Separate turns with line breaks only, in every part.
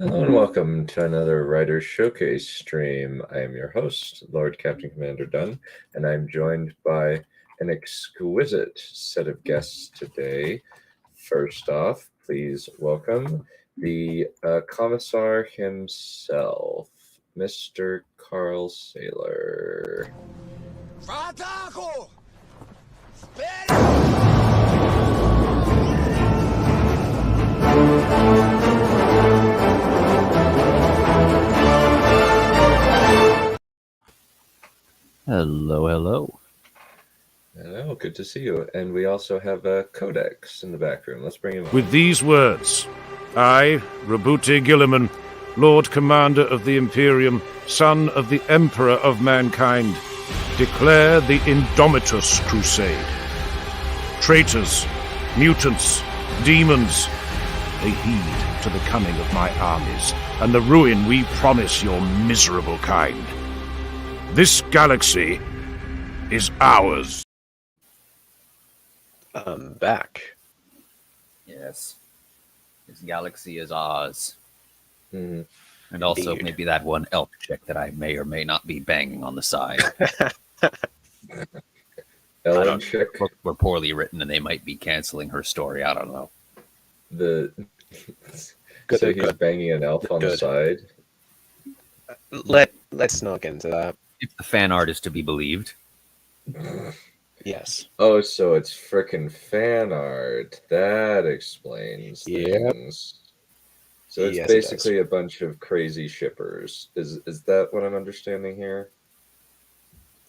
Hello and welcome to another Writer's Showcase stream. I am your host, Lord Captain Commander Dunn, and I'm joined by an exquisite set of guests today. First off, please welcome the Commissar himself, Mr. Carl Saylor.
Fataco!
Hello, hello.
Hello, good to see you. And we also have Codex in the back room. Let's bring him on.
With these words, I, Rabute Gilliman, Lord Commander of the Imperium, son of the Emperor of Mankind, declare the Indomitus Crusade. Traitors, mutants, demons, they heed to the coming of my armies, and the ruin we promise your miserable kind. This galaxy is ours.
I'm back.
Yes. This galaxy is ours.
Mm-hmm.
And also
Indeed.
maybe that one elk chick that I may or may not be banging on the side.
Ellen chick.
Books were poorly written and they might be canceling her story. I don't know.
So he's banging an elf on the side?
Let's not get into that.
If the fan art is to be believed.
Yes.
Oh, so it's frickin' fan art. That explains things. So it's basically a bunch of crazy shippers. Is that what I'm understanding here?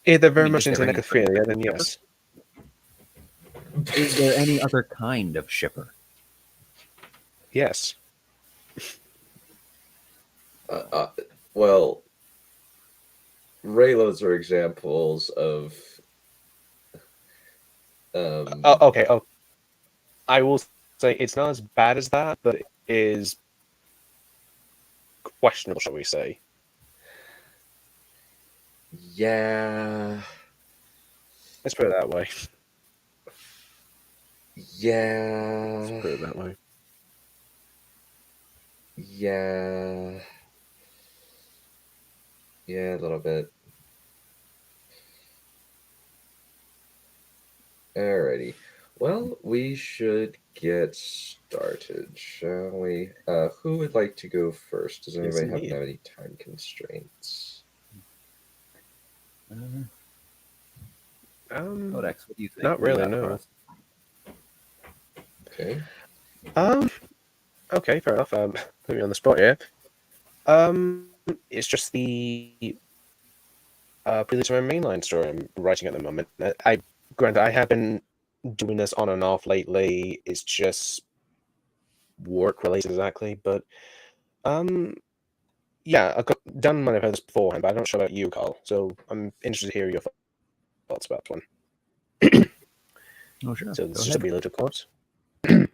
If they're very much into necrophilia, then yes.
Is there any other kind of shipper?
Yes.
Well, Raylos are examples of.
Okay. Oh, I will say it's not as bad as that, but it is questionable, shall we say?
Yeah.
Let's put it that way.
Yeah.
Let's put it that way.
Yeah. Yeah, a little bit. Alrighty. Well, we should get started, shall we? Who would like to go first? Does anybody have any time constraints?
Codex, what do you think?
Not really, no.
Okay.
Okay, fair enough. Put me on the spot here. It's just the prelude to my mainline story I'm writing at the moment. Granted, I have been doing this on and off lately. It's just work related exactly, but yeah, I've done might have heard this beforehand, but I'm not sure about you, Carl. So I'm interested to hear your thoughts about this one.
Oh, sure.
So this is just a prelude, of course. In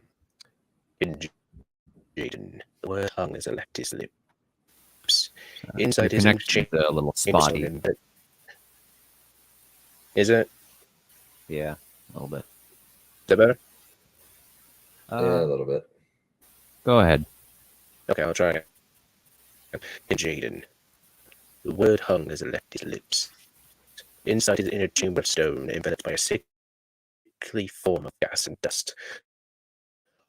Jaden, the word hung as a left his lips. Inside his
connection is a little spotty.
Is it?
Yeah, a little bit.
Is that better?
Yeah, a little bit.
Go ahead.
Okay, I'll try it. In Jaden, the word hung as it left his lips. Inside his inner chamber of stone, enveloped by a sickly form of gas and dust.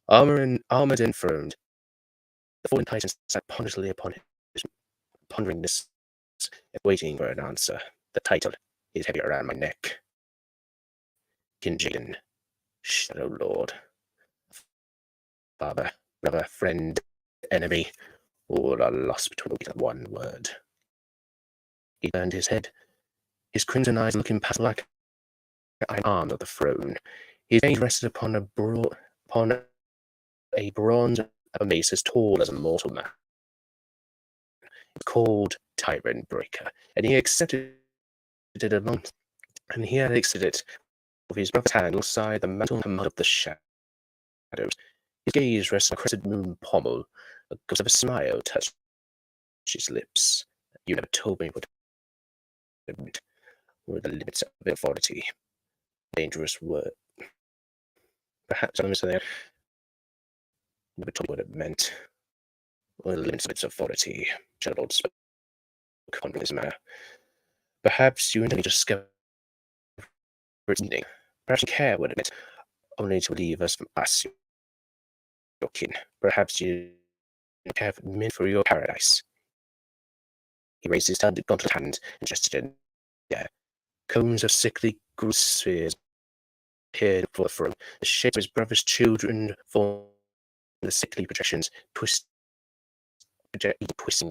Armored and firmed, the fallen titan sat ponderously upon his pondering this, waiting for an answer. The title is heavy around my neck. Kin Jaden, Shadow Lord. Father, brother, friend, enemy, all are lost between one word. He turned his head, his crimson eyes looking past like iron arms of the throne. His gaze rested upon a bronze mace as tall as a mortal man. It's called Tyrant Breaker, and he accepted it along, and he had accepted it with his brother's hand alongside the mantle and mud of the shadows. His gaze rested on a crescent moon pommel. A ghost of a smile touched his lips. You never told me what were the limits of authority. Dangerous word. Perhaps I'm saying never told me what it meant. or the limits of its authority, Shadowlord spoke upon this matter. Perhaps you intend to discover its meaning. Perhaps you care what it meant, only to leave us from us, your kin. Perhaps you have meant for your paradise. He raised his gauntlet hand and gestured in the air. Cones of sickly green spheres appeared before the throne. The shapes of his brother's children formed the sickly projections, twisting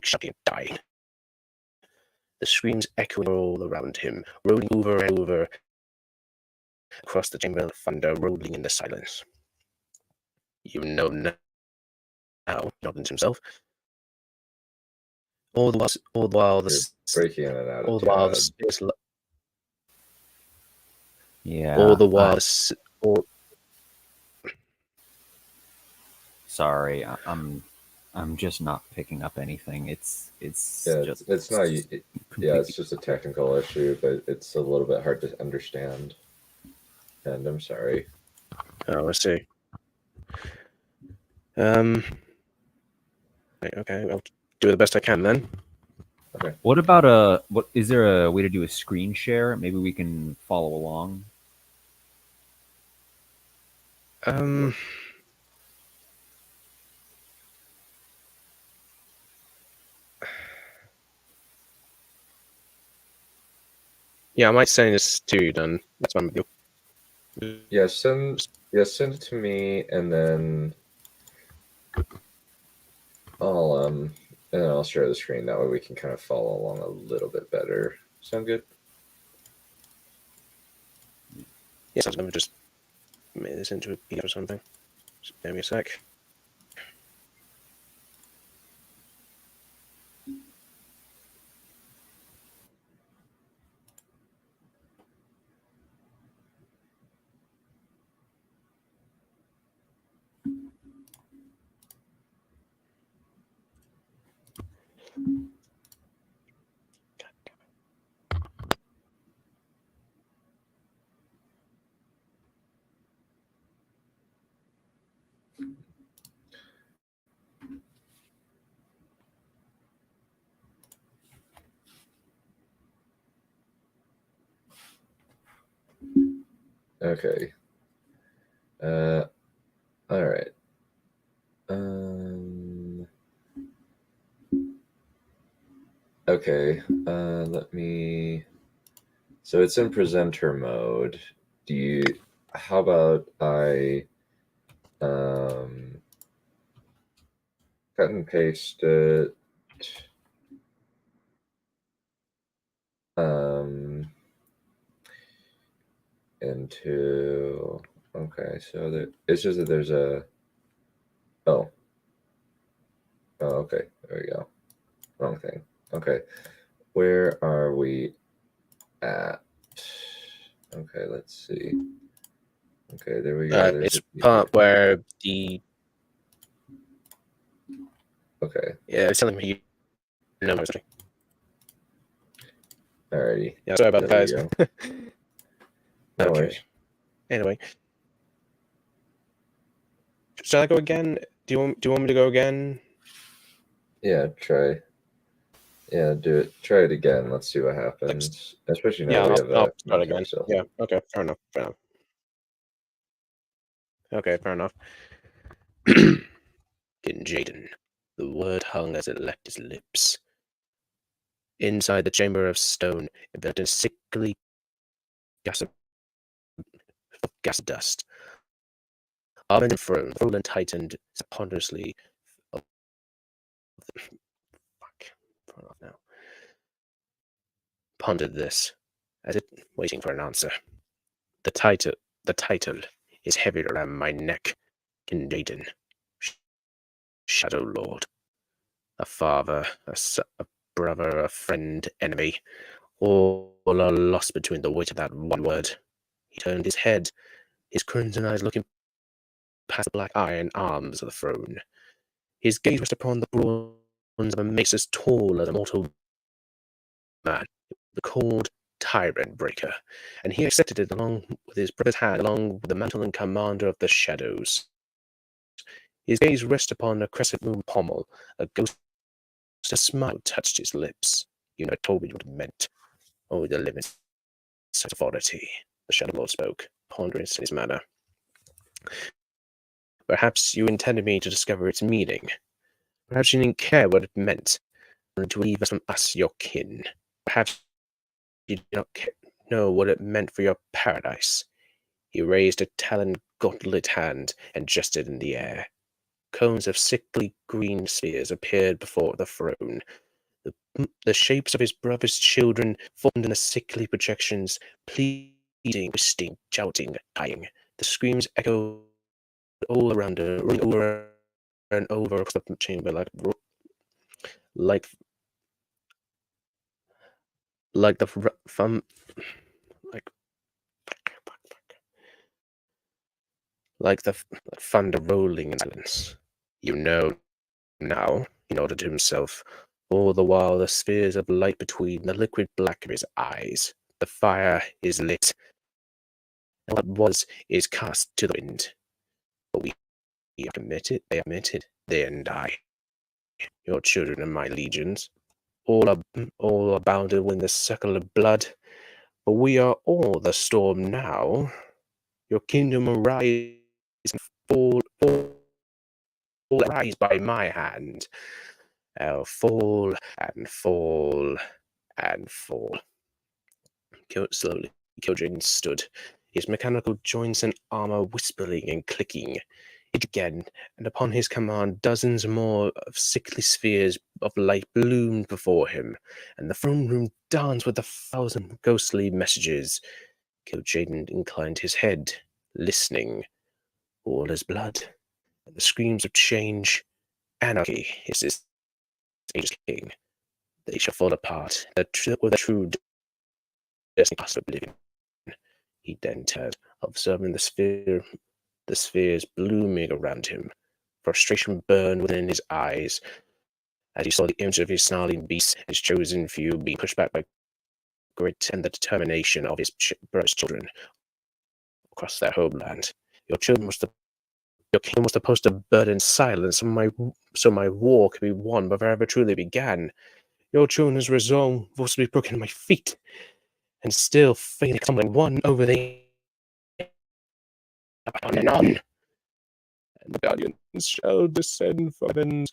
sharply and dying. The screams echoed all around him, rolling over and over across the chamber of thunder, rolling in the silence. You know now, nodded himself. All the while,
You're breaking in and out
all
of
the while,
Tad.
Yeah.
all the while,
Sorry, I'm just not picking up anything. It's
Yeah,
just
it's not. Yeah,
completely-
it's just a technical issue, but it's a little bit hard to understand. And I'm sorry.
Oh, I see. Right, okay, I'll do the best I can then.
What about what is there a way to do a screen share? Maybe we can follow along.
Yeah, I might send this to you then. That's fine with you.
Yeah, send it to me, and then I'll share the screen. That way we can kind of follow along a little bit better. Sound good?
Yes, I was going to just make this into a PDF or something. Just give me a sec.
Okay. All right. Okay. Let me. So it's in presenter mode. How about I cut and paste it into, okay, so it's just that there's a, oh, okay, there we go, wrong thing. Okay, where are we at? Okay, let's see. Okay, there we go. There's
It's part where the
okay.
Yeah, it's telling me you know mostly.
Alrighty.
Yeah, sorry about
There
that,
we
guys.
go. No
Okay.
worries.
Anyway, shall I go again? Do you want me to go again?
Yeah, try. Yeah, do it. Try it again. Let's see what happens. Especially now we have
I'll
that
start again.
so.
Yeah. Okay. Fair enough. Okay. Fair enough. In Jaden, the word hung as it left his lips. Inside the chamber of stone, enveloped in sickly gas dust. Arm and throne, Roland tightened ponderously. Fuck. Fair enough now. Pondered this, as if waiting for an answer. The title is heavy around my neck. King Jaden, Shadow Lord, a father, a brother, a friend, enemy, all are lost between the weight of that one word. He turned his head, his crimson eyes looking past the black iron arms of the throne. His gaze rested upon the bronze of a mace as tall as a mortal man, the called Tyrant Breaker, and he accepted it along with his brother's hand, along with the mantle and commander of the shadows. His gaze rested upon a crescent moon pommel. A ghost smile touched his lips. You never told me what it meant. Oh, the limits of authority. The Shadow Lord spoke, ponderous in his manner. Perhaps you intended me to discover its meaning. Perhaps you didn't care what it meant, only to leave us from us, your kin. Perhaps you did not know what it meant for your paradise. He raised a taloned gauntlet hand and gestured in the air. Cones of sickly green spheres appeared before the throne. The shapes of his brother's children formed in the sickly projections, pleading, twisting, shouting, dying. The screams echoed all around her, rolling over and over across the chamber like the from like the thunder rolling in silence. You know now, he nodded to himself, all the while the spheres of light between the liquid black of his eyes. The fire is lit, and what was is cast to the wind. But we are committed, they are committed, they and I. Your children and my legions, all are bounded within the circle of blood, but we are all the storm now. Your kingdom will rise and fall rise by my hand. I'll fall and fall and fall. Slowly, Kildren stood, his mechanical joints and armor whispering and clicking. It again, and upon his command dozens more of sickly spheres of light bloomed before him, and the throne room danced with 1,000 ghostly messages. Kil'jaeden inclined his head, listening. All is blood, and the screams of change. Anarchy is this age's king. They shall fall apart, with the true destiny of oblivion. He then turned, observing the spheres blooming around him. Frustration burned within his eyes as he saw the image of his snarling beast, his chosen few, being pushed back by grit and the determination of his brother's children across their homeland. Your kingdom was supposed to burden in silence, so my war could be won before it ever truly began. Your children's resolve was to be broken at my feet, and still failing tumbling one over the on and on. And the guardians shall descend from heaven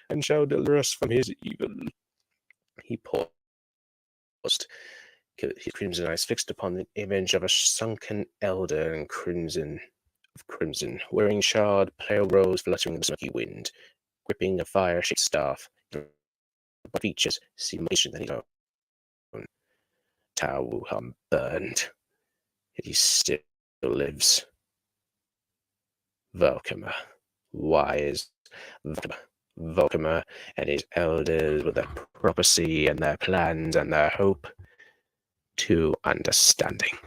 and shall deliver us from his evil. He paused, his crimson eyes fixed upon the image of a sunken elder in crimson, wearing shard, pale rose fluttering in the smoky wind, gripping a fire-shaped staff. Features seemed more ancient than his own. Tao Wuhan burned, yet he still lives. Volkamer, wise Volkamer and his elders with their prophecy and their plans and their hope, too understanding,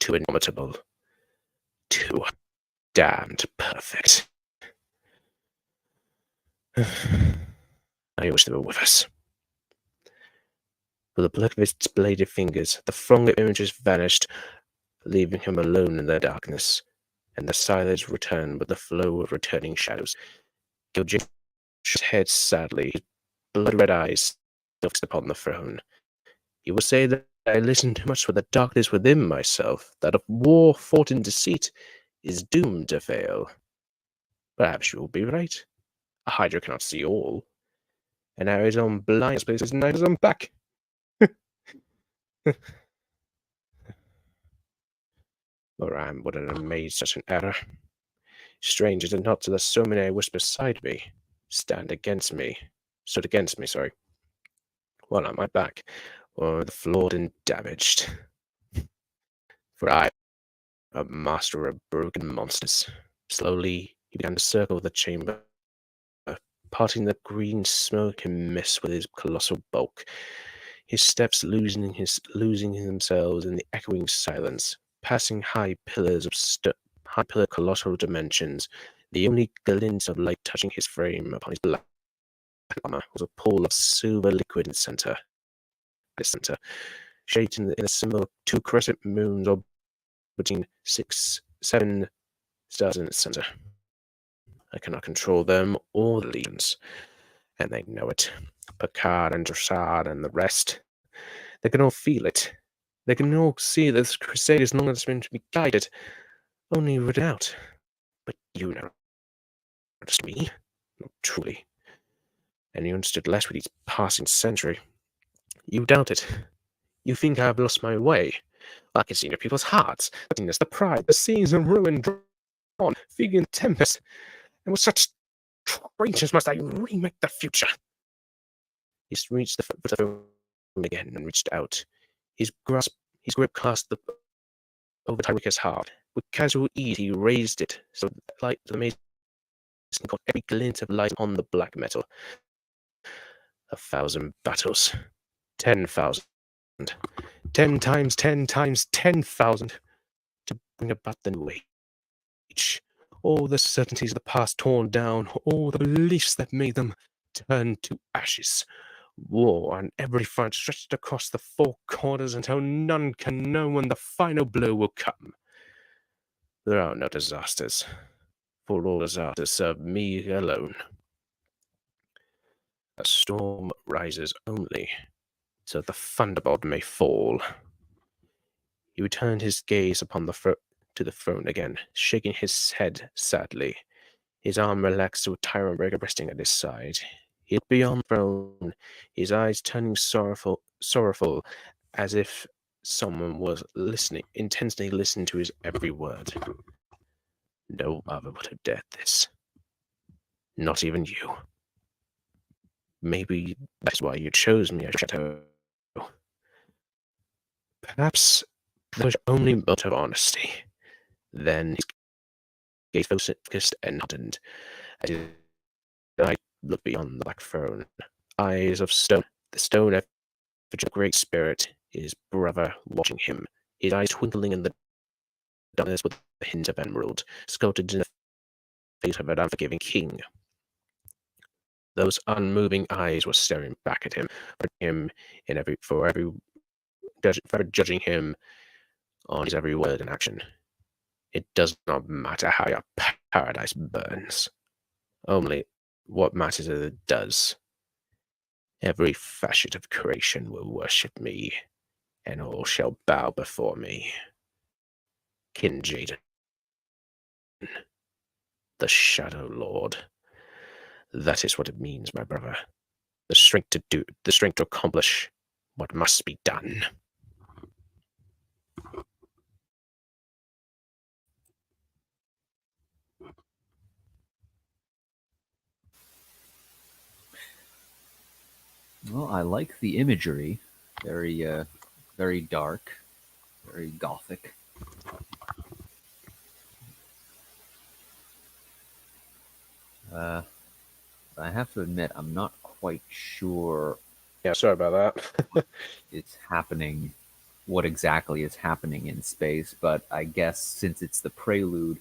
too indomitable, too damned perfect. I wish they were with us. With a blick of his bladed fingers, the throng of images vanished, leaving him alone in the darkness, and the silence returned with the flow of returning shadows. Kil'jaeden shook his head sadly, his blood-red eyes fixed upon the throne. You will say that I listen too much for the darkness within myself, that a war fought in deceit is doomed to fail. Perhaps you will be right. A Hydra cannot see all, and arrows on blind spaces and knives on back. Or I wouldn't have made such an error. Strange is it not that so many whisper beside me, stood against me, while on my back, or the flawed and damaged. For I am a master of broken monsters. Slowly he began to circle the chamber, parting the green smoke and mist with his colossal bulk, his steps losing themselves in the echoing silence, passing high pillars colossal dimensions. The only glint of light touching his frame upon his black armor was a pool of silver liquid in the center. Shaped in a symbol of 2 crescent moons orbiting 7 stars in its center. I cannot control them or the legions, and they know it. Picard and Dressard and the rest, they can all feel it. They can all see that this crusade is no longer meant to be guided, only written out. But you know, just me, not truly. And you understood less with each passing century. You doubt it. You think I have lost my way. I can see in your people's hearts, the emptiness, the pride, the scenes and ruin drawn, vegan Tempest, and with such strangeness must I remake the future. He reached the phone again and reached out. His grip cast over Tyreeka's heart. With casual ease, he raised it so the light of the mason caught every glint of light on the black metal. 1,000 battles. 10,000. 10 times 10 times 10,000 to bring about the new age. All the certainties of the past torn down, all the beliefs that made them turn to ashes. War on every front stretched across the four corners until none can know when the final blow will come. There are no disasters, for all disasters serve me alone. A storm rises only so the thunderbolt may fall. He returned his gaze upon to the throne again, shaking his head sadly. His arm relaxed to a tyrant breaker resting at his side. He looked beyond the throne, his eyes turning sorrowful, as if someone was intensely listening to his every word. No other would have dared this. Not even you. Maybe that's why you chose me as Chateau. Perhaps there was only motive of honesty. Then his gaze focused and hardened as his eyes looked beyond the black throne. Eyes of stone, the stone of the great spirit, his brother watching him, his eyes twinkling in the darkness with a hint of emerald, sculpted in the face of an unforgiving king. Those unmoving eyes were staring back at him, judging him on his every word and action. It does not matter how your paradise burns. Only what matters is it does. Every facet of creation will worship me, and all shall bow before me. Kin Jaden, the Shadow Lord. That is what it means, my brother. The strength to accomplish what must be done.
Well, I like the imagery. Very, very dark, very gothic. I have to admit, I'm not quite sure
Yeah, sorry about that.
it's happening, what exactly is happening in space, but I guess since it's the prelude,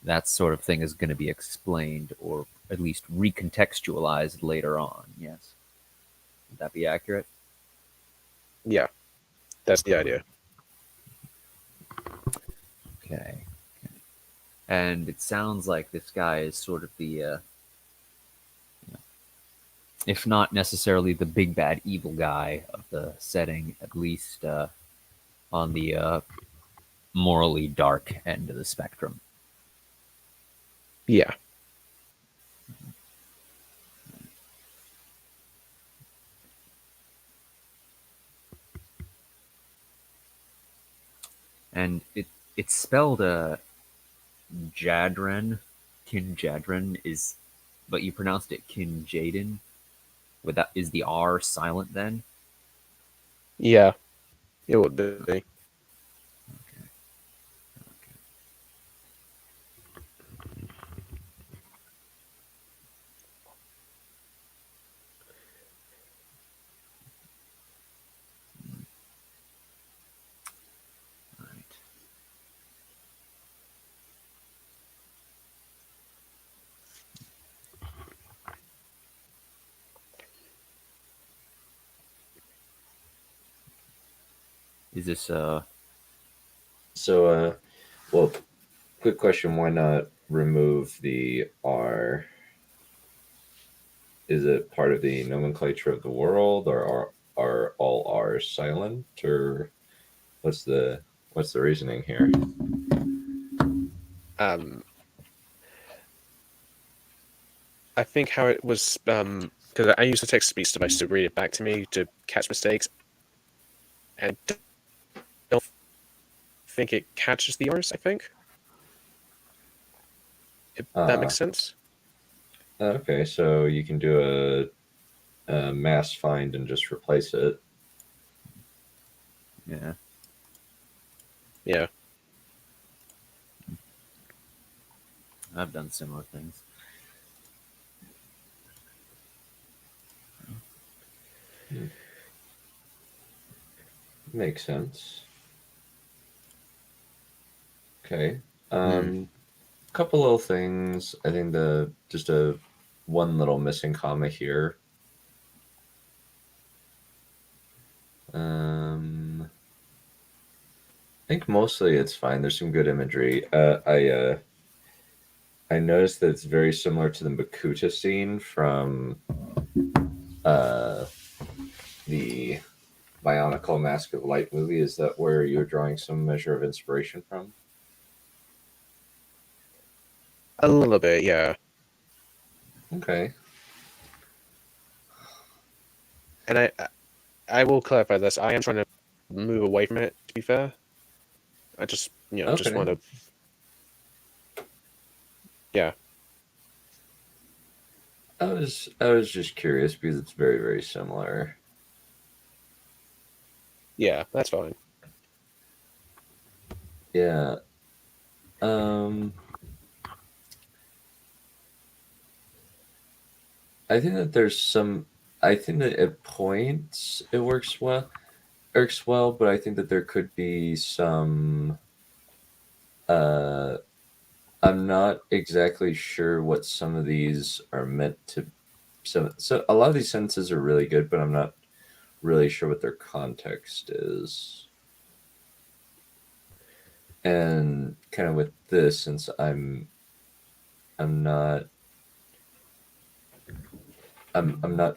that sort of thing is going to be explained or at least recontextualized later on. Yes. Would that be accurate?
Yeah, that's the idea.
Okay. And it sounds like this guy is sort of the, if not necessarily the big bad evil guy of the setting, at least on the morally dark end of the spectrum.
Yeah.
And it's spelled Jadren, Kin Jadren is, but you pronounced it Kin Jaden. With that, is the R silent then?
Yeah, it would be.
Okay. Right. Is this
So, well, quick question: why not remove the R, is it part of the nomenclature of the world, or are all R's silent, or what's the reasoning here?
I think how it was, because I use the text-to-speech device to read it back to me to catch mistakes, and I don't think it catches the R's, I think. If that makes sense.
Okay, so you can do a mass find and just replace it.
Yeah.
Yeah.
I've done similar things.
Makes sense. Okay. Couple little things. I think just one little missing comma here. I think mostly it's fine. There's some good imagery. I noticed that it's very similar to the Makuta scene from the Bionicle Mask of Light movie. Is that where you're drawing some measure of inspiration from?
A little bit, yeah.
Okay.
And I will clarify this. I am trying to move away from it, to be fair. I just, just
Okay.
want to... Yeah.
I was just curious because it's very, very similar.
Yeah, that's fine.
Yeah. I think that I think that at points it works well, but I think that there could be some. I'm not exactly sure what some of these are meant to. So a lot of these sentences are really good, but I'm not really sure what their context is. And kind of with this, since I'm not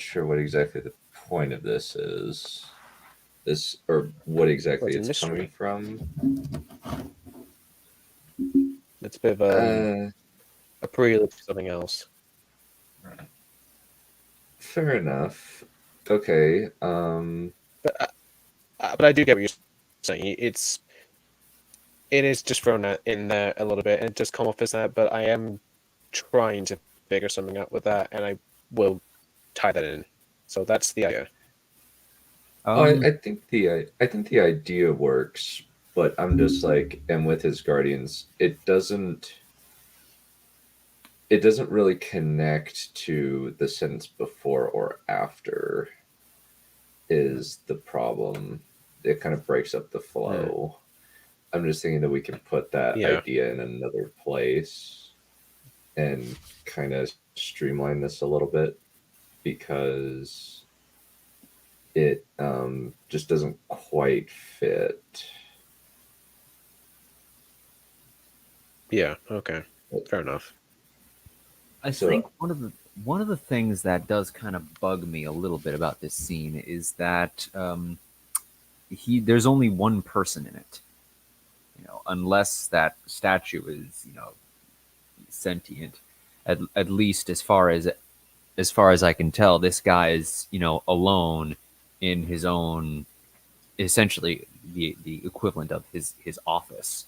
sure what exactly the point of this is. This, or what exactly
It's a
it's coming
mystery.
from.
It's a bit of a prelude to something else.
Fair enough. Okay.
But I do get what you're saying. It is just thrown in there a little bit, and it does come off as that. But I am trying to figure something out with that, and I will tie that in. So that's the idea.
I think the idea works, but I'm just like, and with his guardians, it doesn't really connect to the sentence before or after is the problem. It kind of breaks up the flow. I'm just thinking that we can put that idea in another place and kind of streamline this a little bit, because it just doesn't quite fit.
Yeah. Okay. Fair enough.
I think one of the things that does kind of bug me a little bit about this scene is that there's only one person in it. Unless that statue is sentient. At least as far as I can tell, this guy is alone in his own, essentially the equivalent of his office,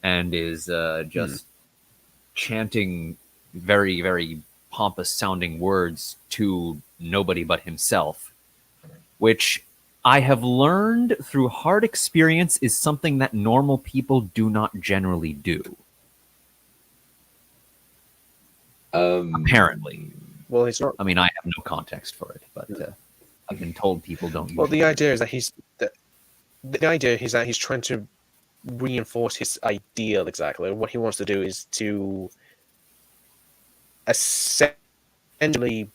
and is just chanting very, very pompous sounding words to nobody but himself, which I have learned through hard experience is something that normal people do not generally do. Apparently.
Well, he's not.
I mean, I have no context for it, but I've been told people don't.
Well, the idea is that the idea is that he's trying to reinforce his ideal exactly. What he wants to do is to essentially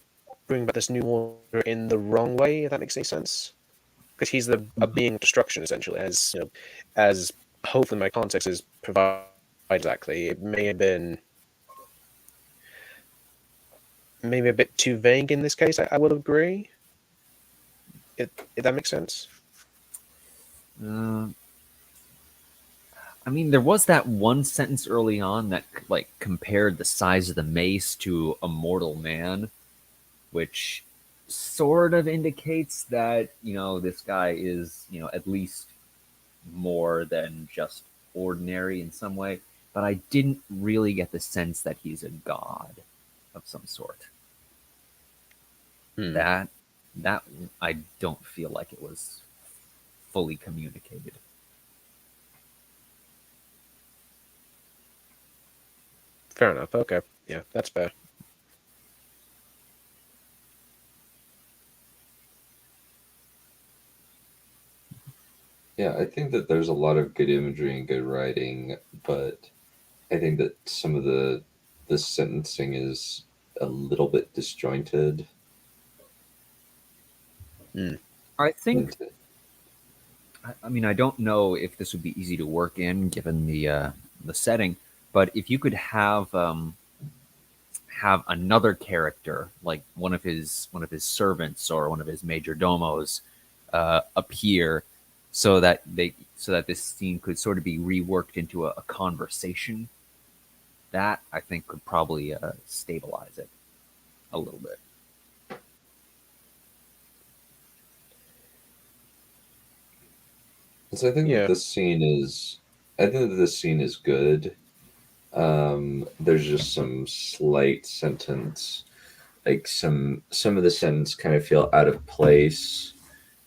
bring back this new order in the wrong way, if that makes any sense. Because he's a being of destruction, essentially, as hopefully my context is provided exactly. It may have been maybe a bit too vague in this case. I will agree. If that makes sense.
Uh, I mean, there was that one sentence early on that like compared the size of the mace to a mortal man, which sort of indicates that this guy is at least more than just ordinary in some way. But I didn't really get the sense that he's a god of some sort.
Hmm.
That I don't feel like it was fully communicated.
Fair enough. Okay. Yeah, that's fair.
Yeah, I think that there's a lot of good imagery and good writing, but I think that some of the sentencing is a little bit disjointed.
I think.
And
I mean, I don't know if this would be easy to work in given the setting, but if you could have another character, like one of his servants or one of his major domos, appear, so that this scene could sort of be reworked into a conversation, that I think could probably stabilize it a little bit.
so I think that
Yeah.
I think that this scene is good. There's just some slight sentence, like some of the sentences kind of feel out of place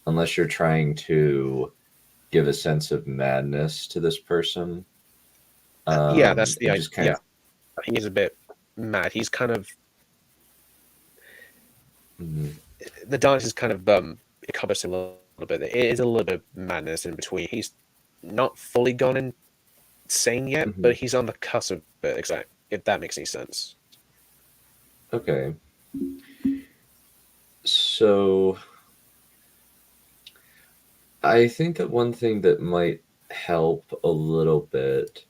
unless you're trying to give a sense of madness to this person.
Yeah, that's the
It
idea.
just kind
Yeah, I think he's a bit mad. He's kind of
of
the dance is kind of encompassing a little bit. It is a little bit of madness in between. He's not fully gone insane yet,
mhm.
but he's on the cusp of it. Exactly. If that makes any sense.
Okay. So I think that one thing that might help a little bit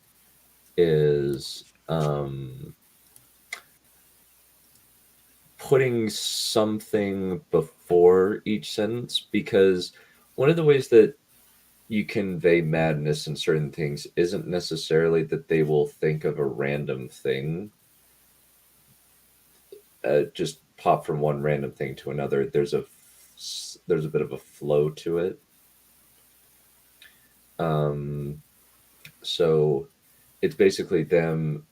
is putting something before each sentence, because one of the ways that you convey madness in certain things isn't necessarily that they will think of a random thing, just pop from one random thing to another. There's a bit of a flow to it. Um, so it's basically them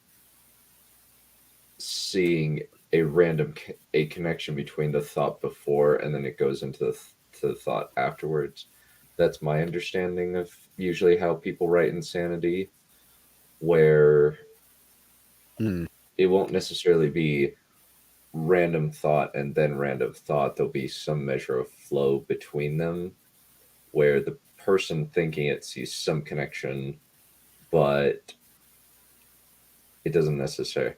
seeing a connection between the thought before and then it goes into to the thought afterwards. That's my understanding of usually how people write insanity, where
Hmm.
it won't necessarily be random thought and then random thought. There'll be some measure of flow between them where the person thinking it sees some connection, but it doesn't necessarily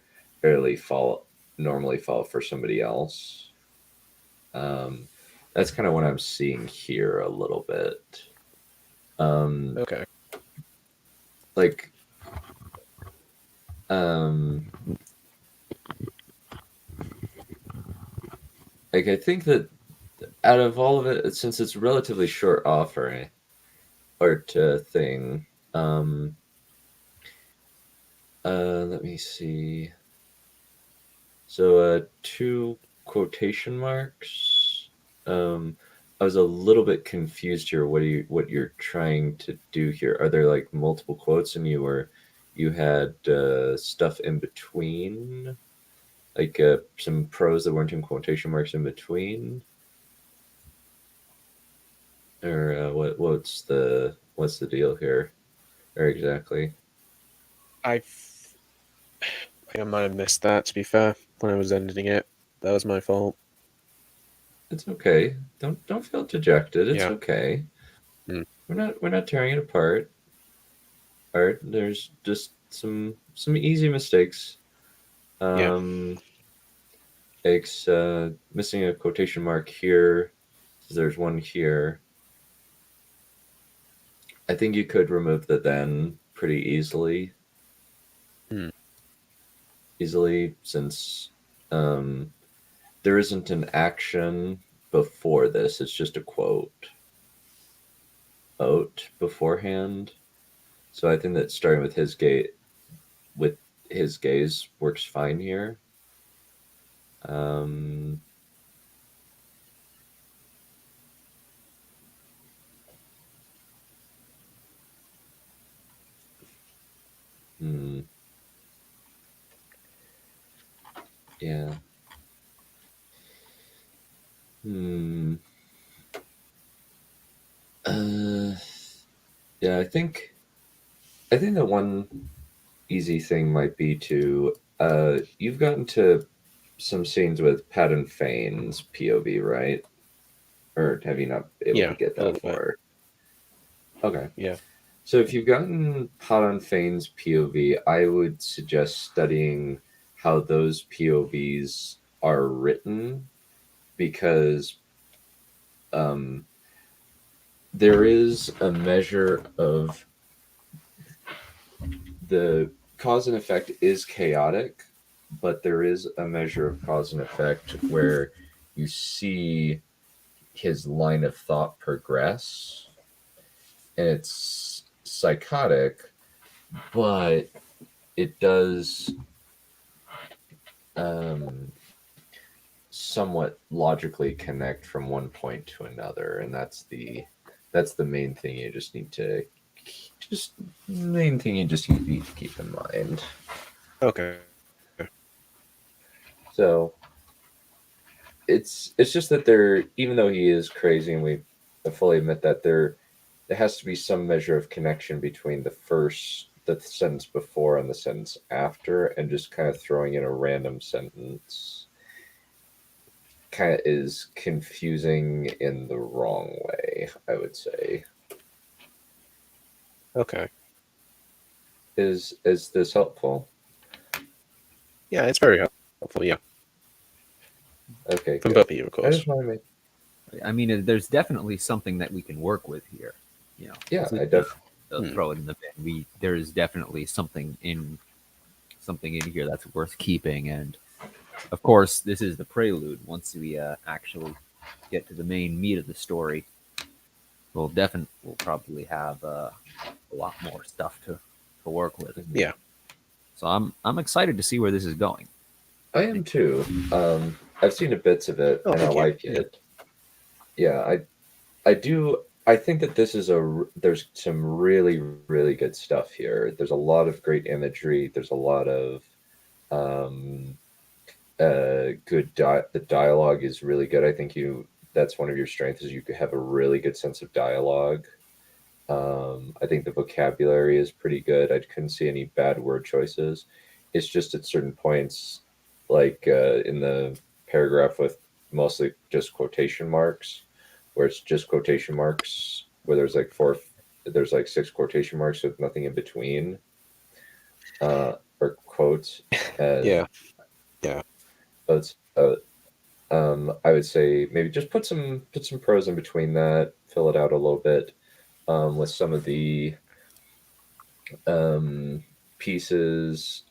normally fall for somebody else. That's kind of what I'm seeing here a little bit.
Okay.
Like, um, like I think that out of all of it, since it's a relatively short offering art thing, let me see. So, two quotation marks. I was a little bit confused here. What you're trying to do here? Are there like multiple quotes, and you had stuff in between, like some prose that weren't in quotation marks in between, or what's the deal here, or exactly?
I think I might have missed that. To be fair, when I was editing it, that was my fault.
It's okay. Don't feel dejected. It's
Yeah.
okay.
Hmm.
We're not tearing it apart. Art. There's just some easy mistakes.
Yeah.
Um, it's missing a quotation mark here. There's one here. I think you could remove the then pretty
Hmm.
easily, since um, there isn't an action before this. It's just a quote beforehand. So I think that starting with his gaze works fine here. Um, yeah. Yeah, I think the one easy thing might be to you've gotten to some scenes with Pat and Fane's POV, right? Or have you not been able to get
a
that
little bit.
far? Okay.
Yeah.
So if you've gotten Pat and Fane's POV, I would suggest studying how those POVs are written, because there is a measure of the cause and effect is chaotic, but there is a measure of cause and effect where you see his line of thought progress, and it's psychotic, but it does somewhat logically connect from one point to another, and that's the main thing you just need to need to keep in mind.
Okay.
So it's just that there, even though he is crazy, and we fully admit that, there has to be some measure of connection between the sentence before and the sentence after, and just kind of throwing in a random sentence kind of is confusing in the wrong way, I would say.
Okay.
Is this helpful?
Yeah, it's very helpful. Yeah.
Okay,
From
good.
both of you, of
I
course.
just want to make
I mean, there's definitely something that we can work with here. You know,
yeah,
so
I definitely
throw it in the bin. There is definitely something in here that's worth keeping, and of course, this is the prelude. Once we actually get to the main meat of the story, we'll probably have a lot more stuff to work with.
Yeah.
So I'm excited to see where this is going.
I am too. I've seen a bits of it, and I
thank you.
like it. Yeah, I do. I think that this is there's some really, really good stuff here. There's a lot of great imagery. There's a lot of the dialogue is really good. I think that's one of your strengths, is you have a really good sense of dialogue. I think the vocabulary is pretty good. I couldn't see any bad word choices. It's just at certain points, like in the paragraph with mostly just quotation marks, where it's just quotation marks, where there's like 6 quotation marks with nothing in between, or quotes.
Yeah.
But I would say maybe just put some prose in between that, fill it out a little bit with some of the pieces.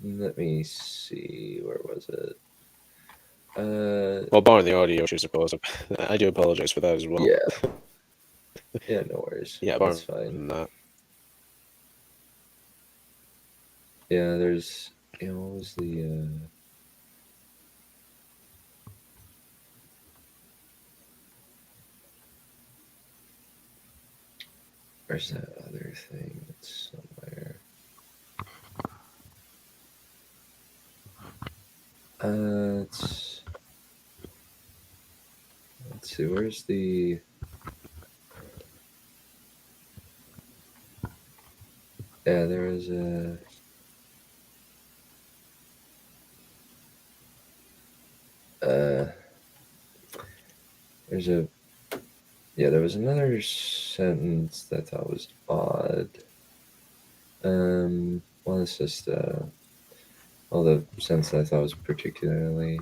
Let me see, where was it?
Well, barring the audio issue, I suppose. I do apologize for that as well.
Yeah, no worries.
Yeah,
that's fine.
That.
Yeah, there's, what was the where's that other thing? It's somewhere. Let's see, where's the there is a there was another sentence that I thought was odd. Well, it's just all the sentences I thought was particularly.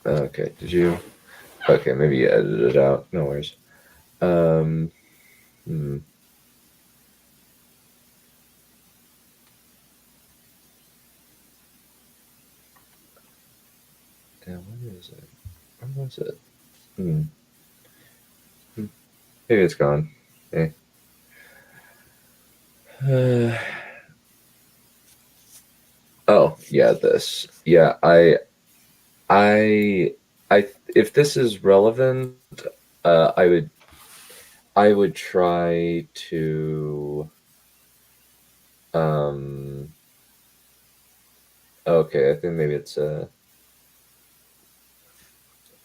Okay, did you Okay, maybe you edited it out. No worries. Hmm. Yeah, where is it? Where was it? Maybe it's gone. Eh. Oh, yeah, this. Yeah, I, if this is relevant, I would try to, um, okay, I think maybe it's,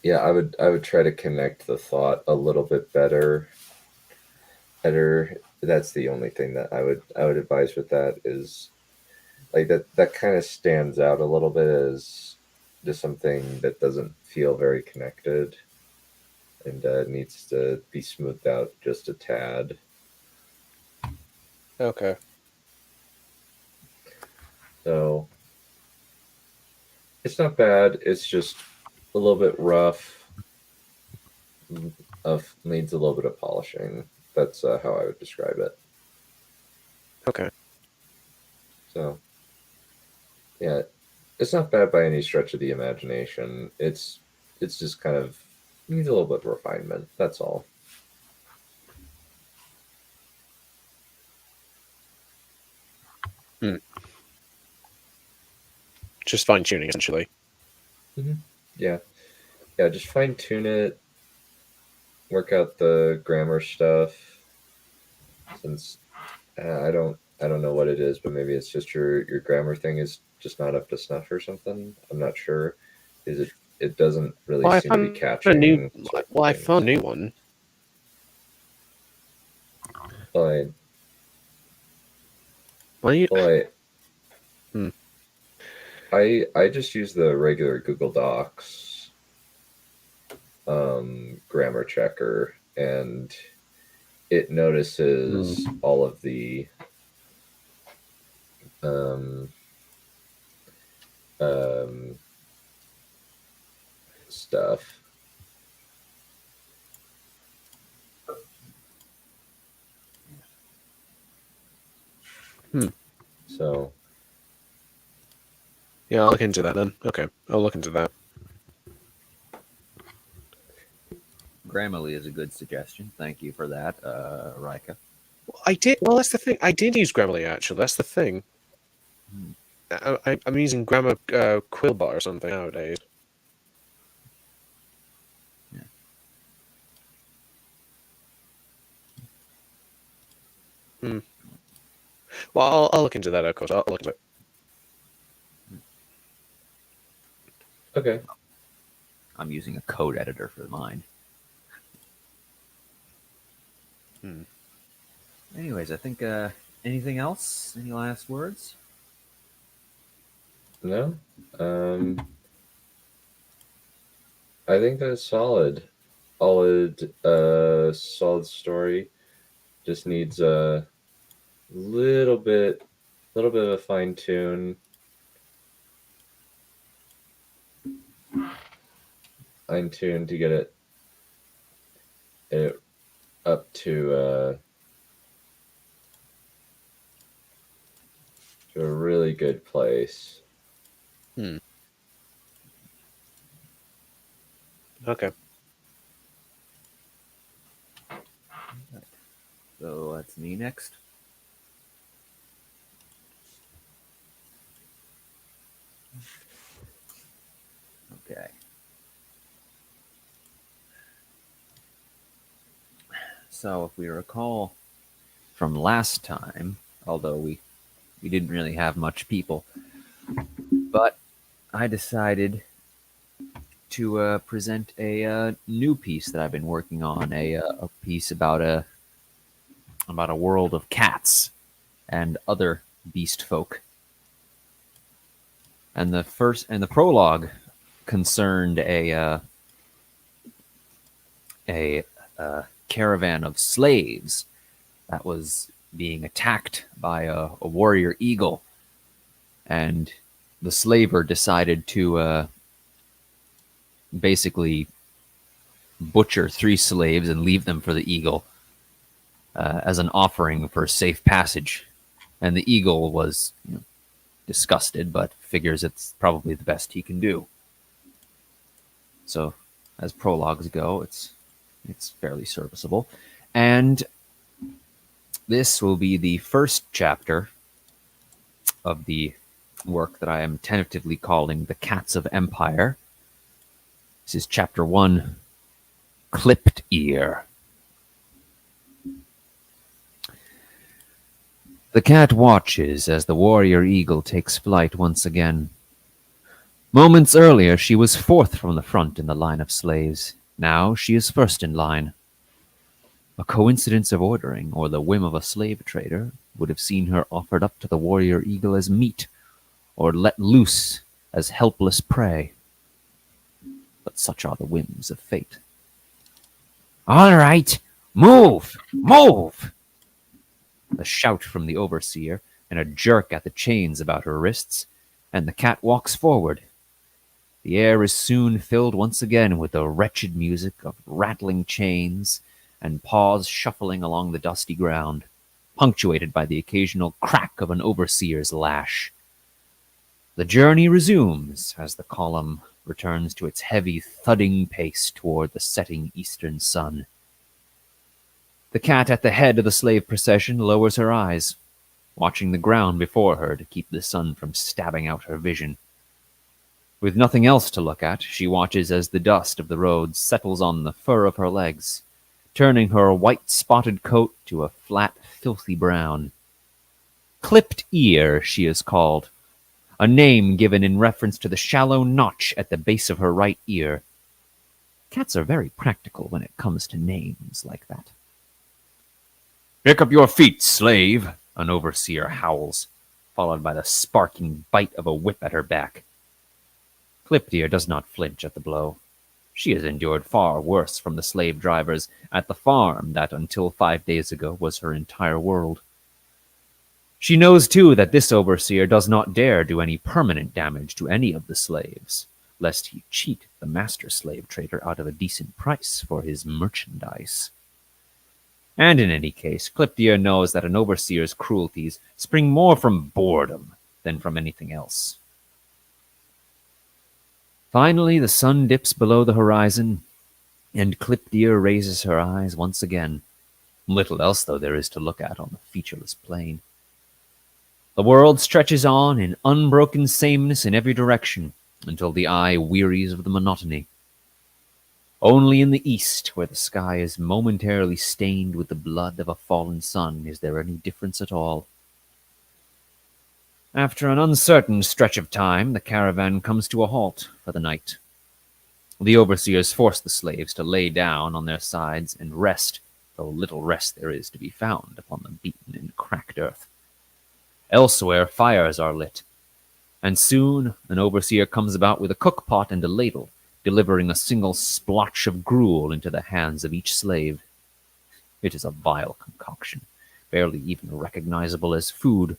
yeah, I would try to connect the thought a little bit better. That's the only thing that I would advise with that is like that kind of stands out a little bit as just something that doesn't feel very connected and needs to be smoothed out just a tad.
Okay.
So it's not bad. It's just a little bit rough. Needs a little bit of polishing. That's how I would describe it.
Okay.
So yeah, it's not bad by any stretch of the imagination. It's just kind of needs a little bit of refinement. That's all.
Just fine tuning, essentially.
Yeah, yeah. Just fine tune it. Work out the grammar stuff. Since I don't know what it is, but maybe it's just your grammar thing is just not up to snuff or something. I'm not sure. Is it? It doesn't really
Well, I
seem to be
found
catching.
I found a new one.
Well,
Well, you...
well,
Hmm.
I just use the regular Google Docs grammar checker, and it notices all of the um, um, stuff. So
Yeah, I'll look into that then. Okay, I'll look into that.
Grammarly is a good suggestion. Thank you for that, Rika.
I did. Well, that's the thing. I did use Grammarly, actually. That's the thing. I'm using Grammar Quillbot or something nowadays.
Yeah.
Well, I'll look into that, of course. I'll look into it.
okay.
I'm using a code editor for mine. Anyways, I think anything else? Any last words?
No. I think that's solid. Solid story. Just needs a little bit of a fine tune. Fine tune to get it up to a really good place.
Okay.
So that's me next. Okay. So if we recall from last time, although we didn't really have much people, but I decided to present a new piece that I've been working on, a piece about a world of cats and other beast folk. And the prologue concerned a caravan of slaves that was being attacked by a warrior eagle, and the slaver decided to basically butcher 3 slaves and leave them for the eagle as an offering for safe passage. And the eagle was disgusted, but figures it's probably the best he can do. So, as prologues go, it's fairly serviceable. And this will be the first chapter of the work that I am tentatively calling The Cats of Empire. This is chapter 1, Clipped Ear. The cat watches as the warrior eagle takes flight once again. Moments earlier, she was 4th from the front in the line of slaves. Now she is 1st in line. A coincidence of ordering, or the whim of a slave trader, would have seen her offered up to the warrior eagle as meat, or let loose as helpless prey. But such are the whims of fate. "All right, move! Move!" A shout from the overseer, and a jerk at the chains about her wrists, and the cat walks forward. The air is soon filled once again with the wretched music of rattling chains and paws shuffling along the dusty ground, punctuated by the occasional crack of an overseer's lash. The journey resumes as the column returns to its heavy, thudding pace toward the setting eastern sun. The cat at the head of the slave procession lowers her eyes, watching the ground before her to keep the sun from stabbing out her vision. With nothing else to look at, she watches as the dust of the road settles on the fur of her legs, turning her white spotted coat to a flat, filthy brown. Clipped Ear, she is called, a name given in reference to the shallow notch at the base of her right ear. Cats are very practical when it comes to names like that. "Pick up your feet, slave," an overseer howls, followed by the sparking bite of a whip at her back. Clipped Ear does not flinch at the blow. She has endured far worse from the slave drivers at the farm that, until 5 days ago, was her entire world. She knows, too, that this overseer does not dare do any permanent damage to any of the slaves, lest he cheat the master slave trader out of a decent price for his merchandise. And in any case, Clipped Ear knows that an overseer's cruelties spring more from boredom than from anything else. Finally, the sun dips below the horizon, and Clipped Ear raises her eyes once again. Little else, though, there is to look at on the featureless plain. The world stretches on in unbroken sameness in every direction until the eye wearies of the monotony. Only in the east, where the sky is momentarily stained with the blood of a fallen sun, is there any difference at all. After an uncertain stretch of time, the caravan comes to a halt for the night. The overseers force the slaves to lay down on their sides and rest, though little rest there is to be found upon the beaten and cracked earth. Elsewhere, fires are lit, and soon an overseer comes about with a cook-pot and a ladle, delivering a single splotch of gruel into the hands of each slave. It is a vile concoction, barely even recognizable as food.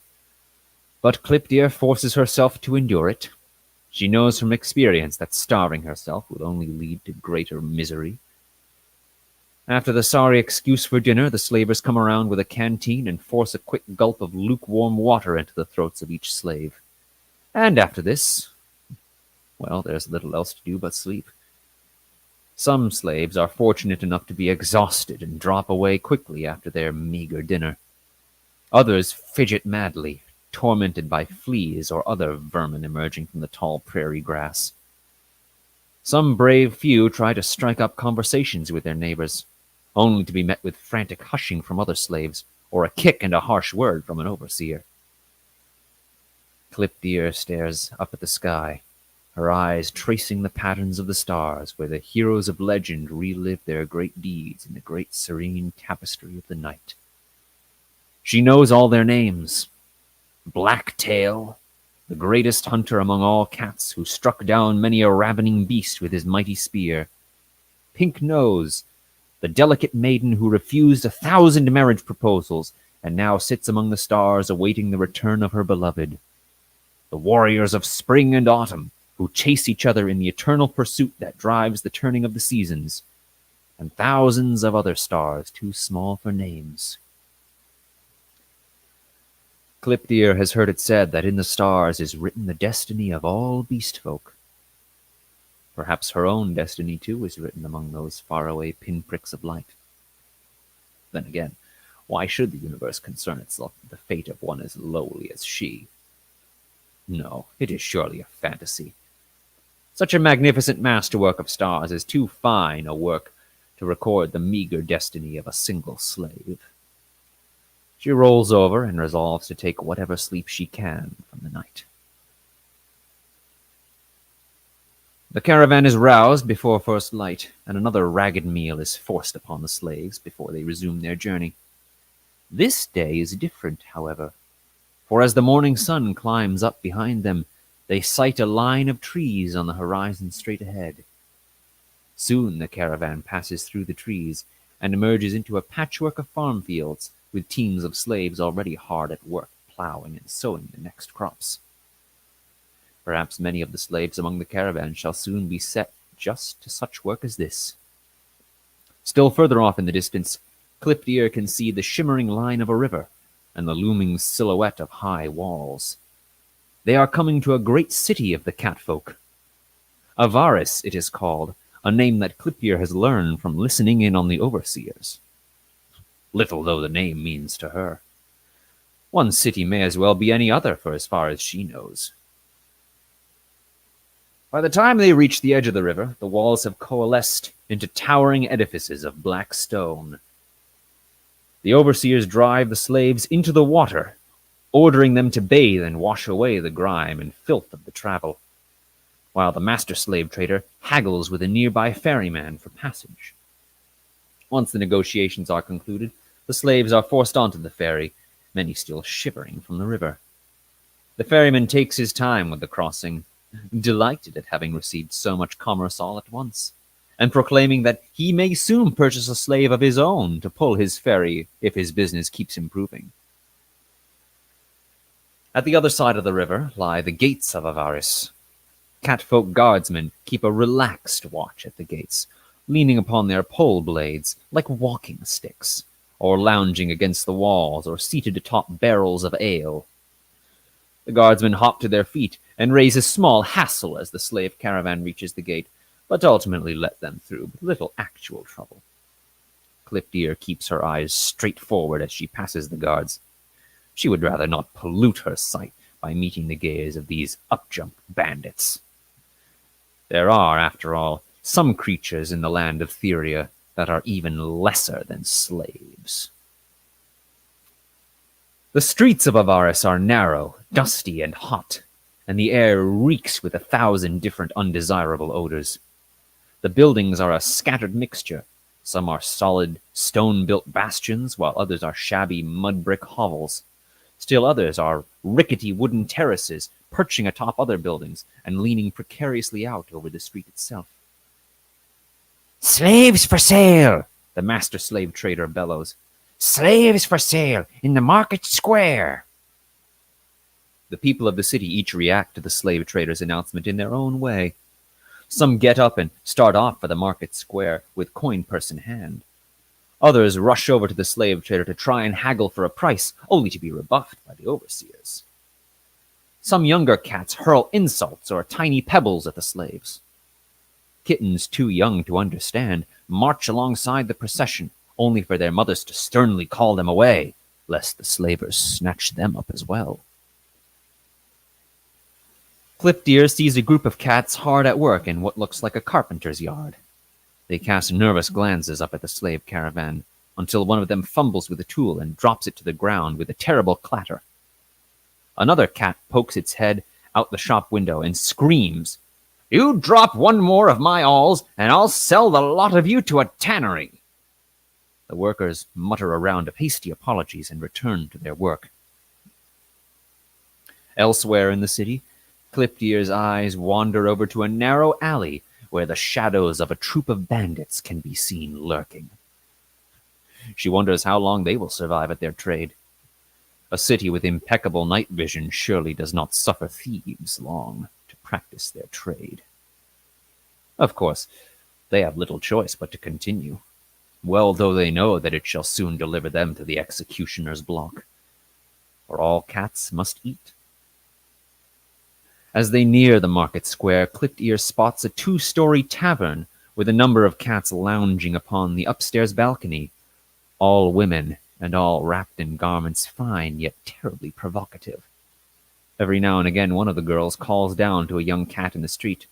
But Clipped Ear forces herself to endure it. She knows from experience that starving herself will only lead to greater misery. After the sorry excuse for dinner, the slavers come around with a canteen and force a quick gulp of lukewarm water into the throats of each slave. And after this, well, there's little else to do but sleep. Some slaves are fortunate enough to be exhausted and drop away quickly after their meager dinner. Others fidget madly, tormented by fleas or other vermin emerging from the tall prairie grass. Some brave few try to strike up conversations with their neighbors, only to be met with frantic hushing from other slaves, or a kick and a harsh word from an overseer. Clipped Ear stares up at the sky, her eyes tracing the patterns of the stars where the heroes of legend relive their great deeds in the great serene tapestry of the night. She knows all their names. Blacktail, the greatest hunter among all cats, who struck down many a ravening beast with his mighty spear. Pink Nose, the delicate maiden who refused 1,000 marriage proposals and now sits among the stars awaiting the return of her beloved. The warriors of spring and autumn, who chase each other in the eternal pursuit that drives the turning of the seasons. and thousands of other stars too small for names. Klipdir has heard it said that in the stars is written the destiny of all beast folk. Perhaps her own destiny, too, is written among those faraway pinpricks of light. Then again, why should the universe concern itself with the fate of one as lowly as she? No, it is surely a fantasy. Such a magnificent masterwork of stars is too fine a work to record the meager destiny of a single slave. She rolls over and resolves to take whatever sleep she can from the night. The caravan is roused before first light, and another ragged meal is forced upon the slaves before they resume their journey. This day is different, however, for as the morning sun climbs up behind them, they sight a line of trees on the horizon straight ahead. Soon the caravan passes through the trees and emerges into a patchwork of farm fields with teams of slaves already hard at work plowing and sowing the next crops. Perhaps many of the slaves among the caravan shall soon be set just to such work as this. Still further off in the distance, Klipdir can see the shimmering line of a river and the looming silhouette of high walls. They are coming to a great city of the catfolk. Avaris it is called, a name that Klipdir has learned from listening in on the overseers. Little though the name means to her. One city may as well be any other for as far as she knows. By the time they reach the edge of the river, the walls have coalesced into towering edifices of black stone. The overseers drive the slaves into the water, ordering them to bathe and wash away the grime and filth of the travel, while the master slave trader haggles with a nearby ferryman for passage. Once the negotiations are concluded, the slaves are forced onto the ferry, many still shivering from the river. The ferryman takes his time with the crossing, delighted at having received so much commerce all at once, and proclaiming that he may soon purchase a slave of his own to pull his ferry if his business keeps improving. At the other side of the river lie the gates of Avaris. Catfolk guardsmen keep a relaxed watch at the gates, leaning upon their pole blades like walking sticks, or lounging against the walls or seated atop barrels of ale. The guardsmen hop to their feet and raise a small hassle as the slave caravan reaches the gate, but ultimately let them through with little actual trouble. Klipdir keeps her eyes straight forward as she passes the guards. She would rather not pollute her sight by meeting the gaze of these up-jump bandits. There are, after all, some creatures in the land of Theria that are even lesser than slaves. The streets of Avaris are narrow, dusty, and hot, and the air reeks with 1,000 different undesirable odors. The buildings are a scattered mixture. Some are solid, stone-built bastions, while others are shabby mud-brick hovels. Still others are rickety wooden terraces, perching atop other buildings and leaning precariously out over the street itself. "Slaves for sale!" the master slave trader bellows. "Slaves for sale in the market square!" The people of the city each react to the slave trader's announcement in their own way. Some get up and start off for the market square with coin purse in hand. Others rush over to the slave trader to try and haggle for a price, only to be rebuffed by the overseers. Some younger cats hurl insults or tiny pebbles at the slaves. Kittens too young to understand march alongside the procession, only for their mothers to sternly call them away, lest the slavers snatch them up as well. Klipdir sees a group of cats hard at work in what looks like a carpenter's yard. They cast nervous glances up at the slave caravan, until one of them fumbles with a tool and drops it to the ground with a terrible clatter. Another cat pokes its head out the shop window and screams, "You drop one more of my awls, and I'll sell the lot of you to a tannery." The workers mutter a round of hasty apologies and return to their work. Elsewhere in the city, Klipdir's eyes wander over to a narrow alley where the shadows of a troop of bandits can be seen lurking. She wonders how long they will survive at their trade. A city with impeccable night vision surely does not suffer thieves long to practice their trade. Of course, They have little choice but to continue, well though they know that it shall soon deliver them to the executioner's block. For all cats must eat. As they near the market square, Clipped Ear spots a 2-story tavern with a number of cats lounging upon the upstairs balcony, all women and all wrapped in garments fine yet terribly provocative. Every now and again one of the girls calls down to a young cat in the street,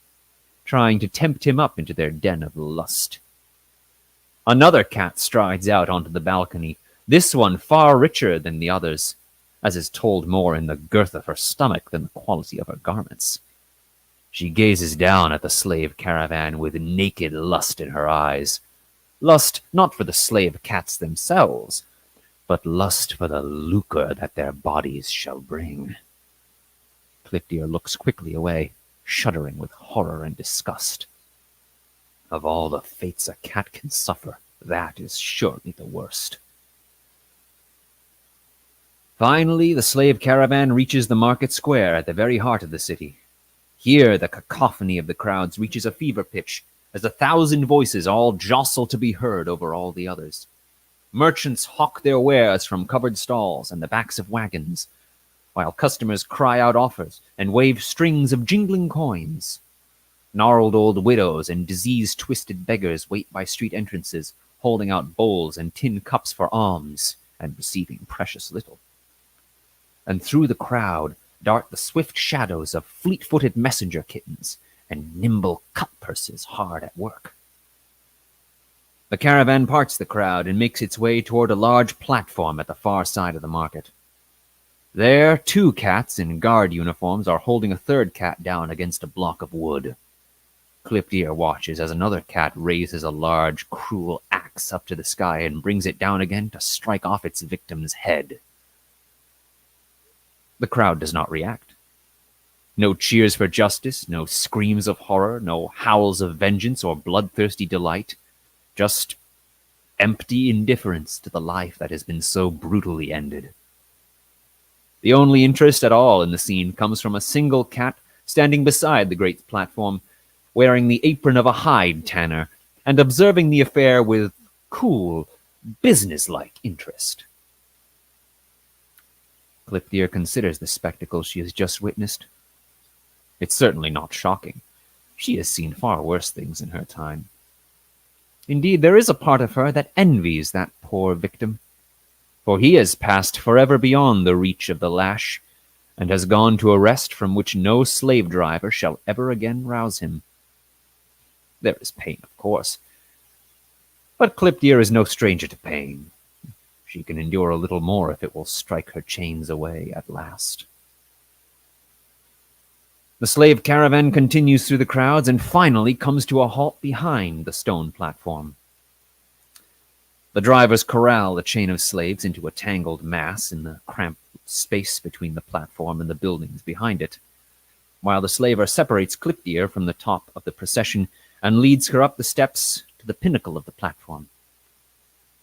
trying to tempt him up into their den of lust. Another cat strides out onto the balcony, this one far richer than the others, as is told more in the girth of her stomach than the quality of her garments. She gazes down at the slave caravan with naked lust in her eyes. Lust not for the slave cats themselves, but lust for the lucre that their bodies shall bring. Clipped Ear looks quickly away, shuddering with horror and disgust. Of all the fates a cat can suffer, that is surely the worst. Finally, the slave caravan reaches the market square at the very heart of the city. Here, the cacophony of the crowds reaches a fever pitch, as 1,000 voices all jostle to be heard over all the others. Merchants hawk their wares from covered stalls and the backs of wagons, while customers cry out offers and wave strings of jingling coins. Gnarled old widows and disease-twisted beggars wait by street entrances, holding out bowls and tin cups for alms, and receiving precious little. And through the crowd dart the swift shadows of fleet-footed messenger kittens and nimble cut-purses hard at work. The caravan parts the crowd and makes its way toward a large platform at the far side of the market. There, 2 cats in guard uniforms are holding a third cat down against a block of wood. Clipped Ear watches as another cat raises a large, cruel axe up to the sky and brings it down again to strike off its victim's head. The crowd does not react. No cheers for justice, no screams of horror, no howls of vengeance or bloodthirsty delight. Just empty indifference to the life that has been so brutally ended. The only interest at all in the scene comes from a single cat standing beside the great platform, wearing the apron of a hide tanner, and observing the affair with cool, businesslike interest. Clipped Ear considers the spectacle she has just witnessed. It's certainly not shocking. She has seen far worse things in her time. Indeed, there is a part of her that envies that poor victim, for he has passed forever beyond the reach of the lash, and has gone to a rest from which no slave driver shall ever again rouse him. There is pain, of course, but Clipped Ear is no stranger to pain. She can endure a little more if it will strike her chains away at last. The slave caravan continues through the crowds and finally comes to a halt behind the stone platform. The drivers corral the chain of slaves into a tangled mass in the cramped space between the platform and the buildings behind it, while the slaver separates Clipped Ear from the top of the procession and leads her up the steps to the pinnacle of the platform.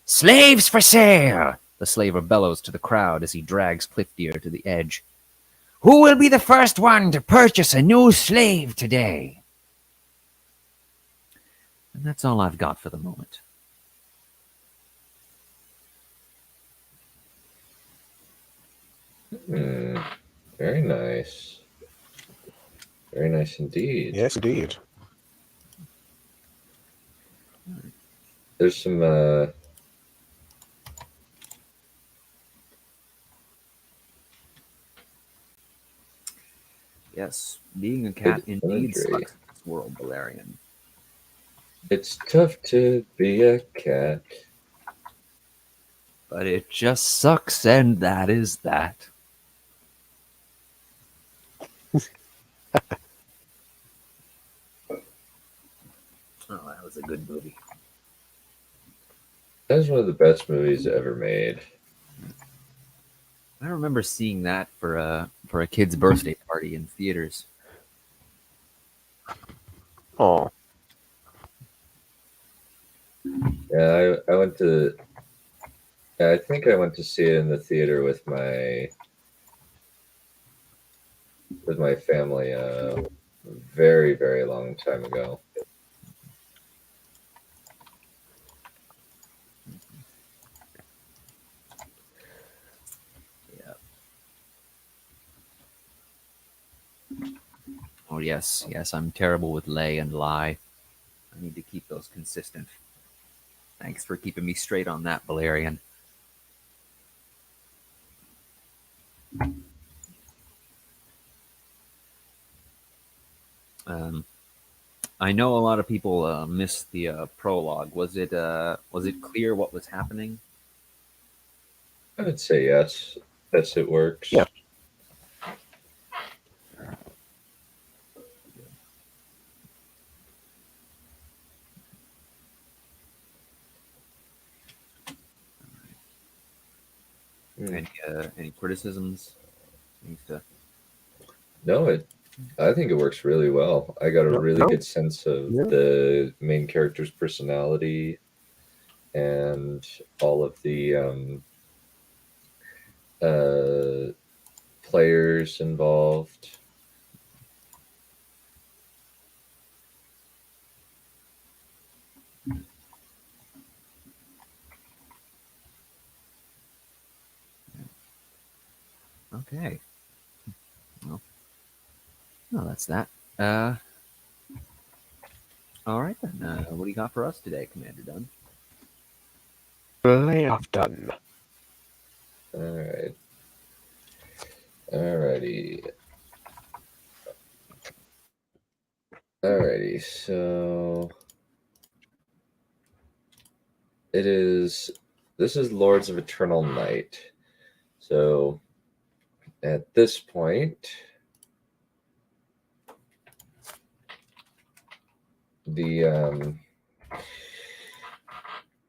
"Slaves for sale!" the slaver bellows to the crowd as he drags Clipped Ear to the edge. "Who will be the first one to purchase a new slave today?" And that's all I've got for the moment.
Very nice. Very nice indeed.
Yes, indeed.
There's some
Yes, being a cat
good
indeed
imagery.
sucks in this world, Valerian.
It's tough to be a cat.
But it just sucks, and that is that. Oh, that was a good movie.
That is one of the best movies ever made.
I remember seeing that for a kid's birthday party in theaters.
Oh,
Yeah, I went to. I think I went to see it in the theater with my family. Very, very long time ago.
Oh yes, yes, I'm terrible with lay and lie. I need to keep those consistent. Thanks for keeping me straight on that, Valerian. Um, I know a lot of people missed the prologue. Was it clear what was happening?
I would say yes. Yes, it works.
Yeah.
Any criticisms? Things to...
No, I think it works really well. I got a really good sense of the main character's personality and all of the players involved.
Okay. Well, no, that's that. All right then. What do you got for us today, Commander Dunn?
Layoff done.
All right. Alrighty. Alrighty, so this is Lords of Eternal Night. So at this point, the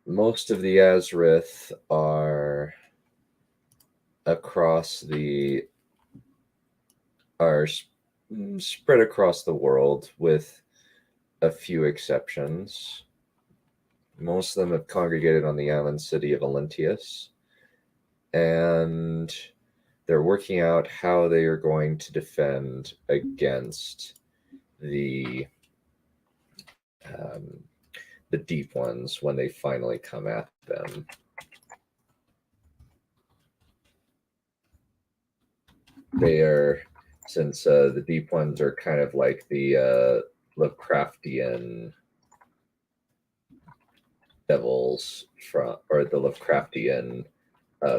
most of the Azrith are spread across the world with a few exceptions. Most of them have congregated on the island city of Olyntius, and they're working out how they are going to defend against the deep ones when they finally come at them. Since the deep ones are kind of like the Lovecraftian devils or the Lovecraftian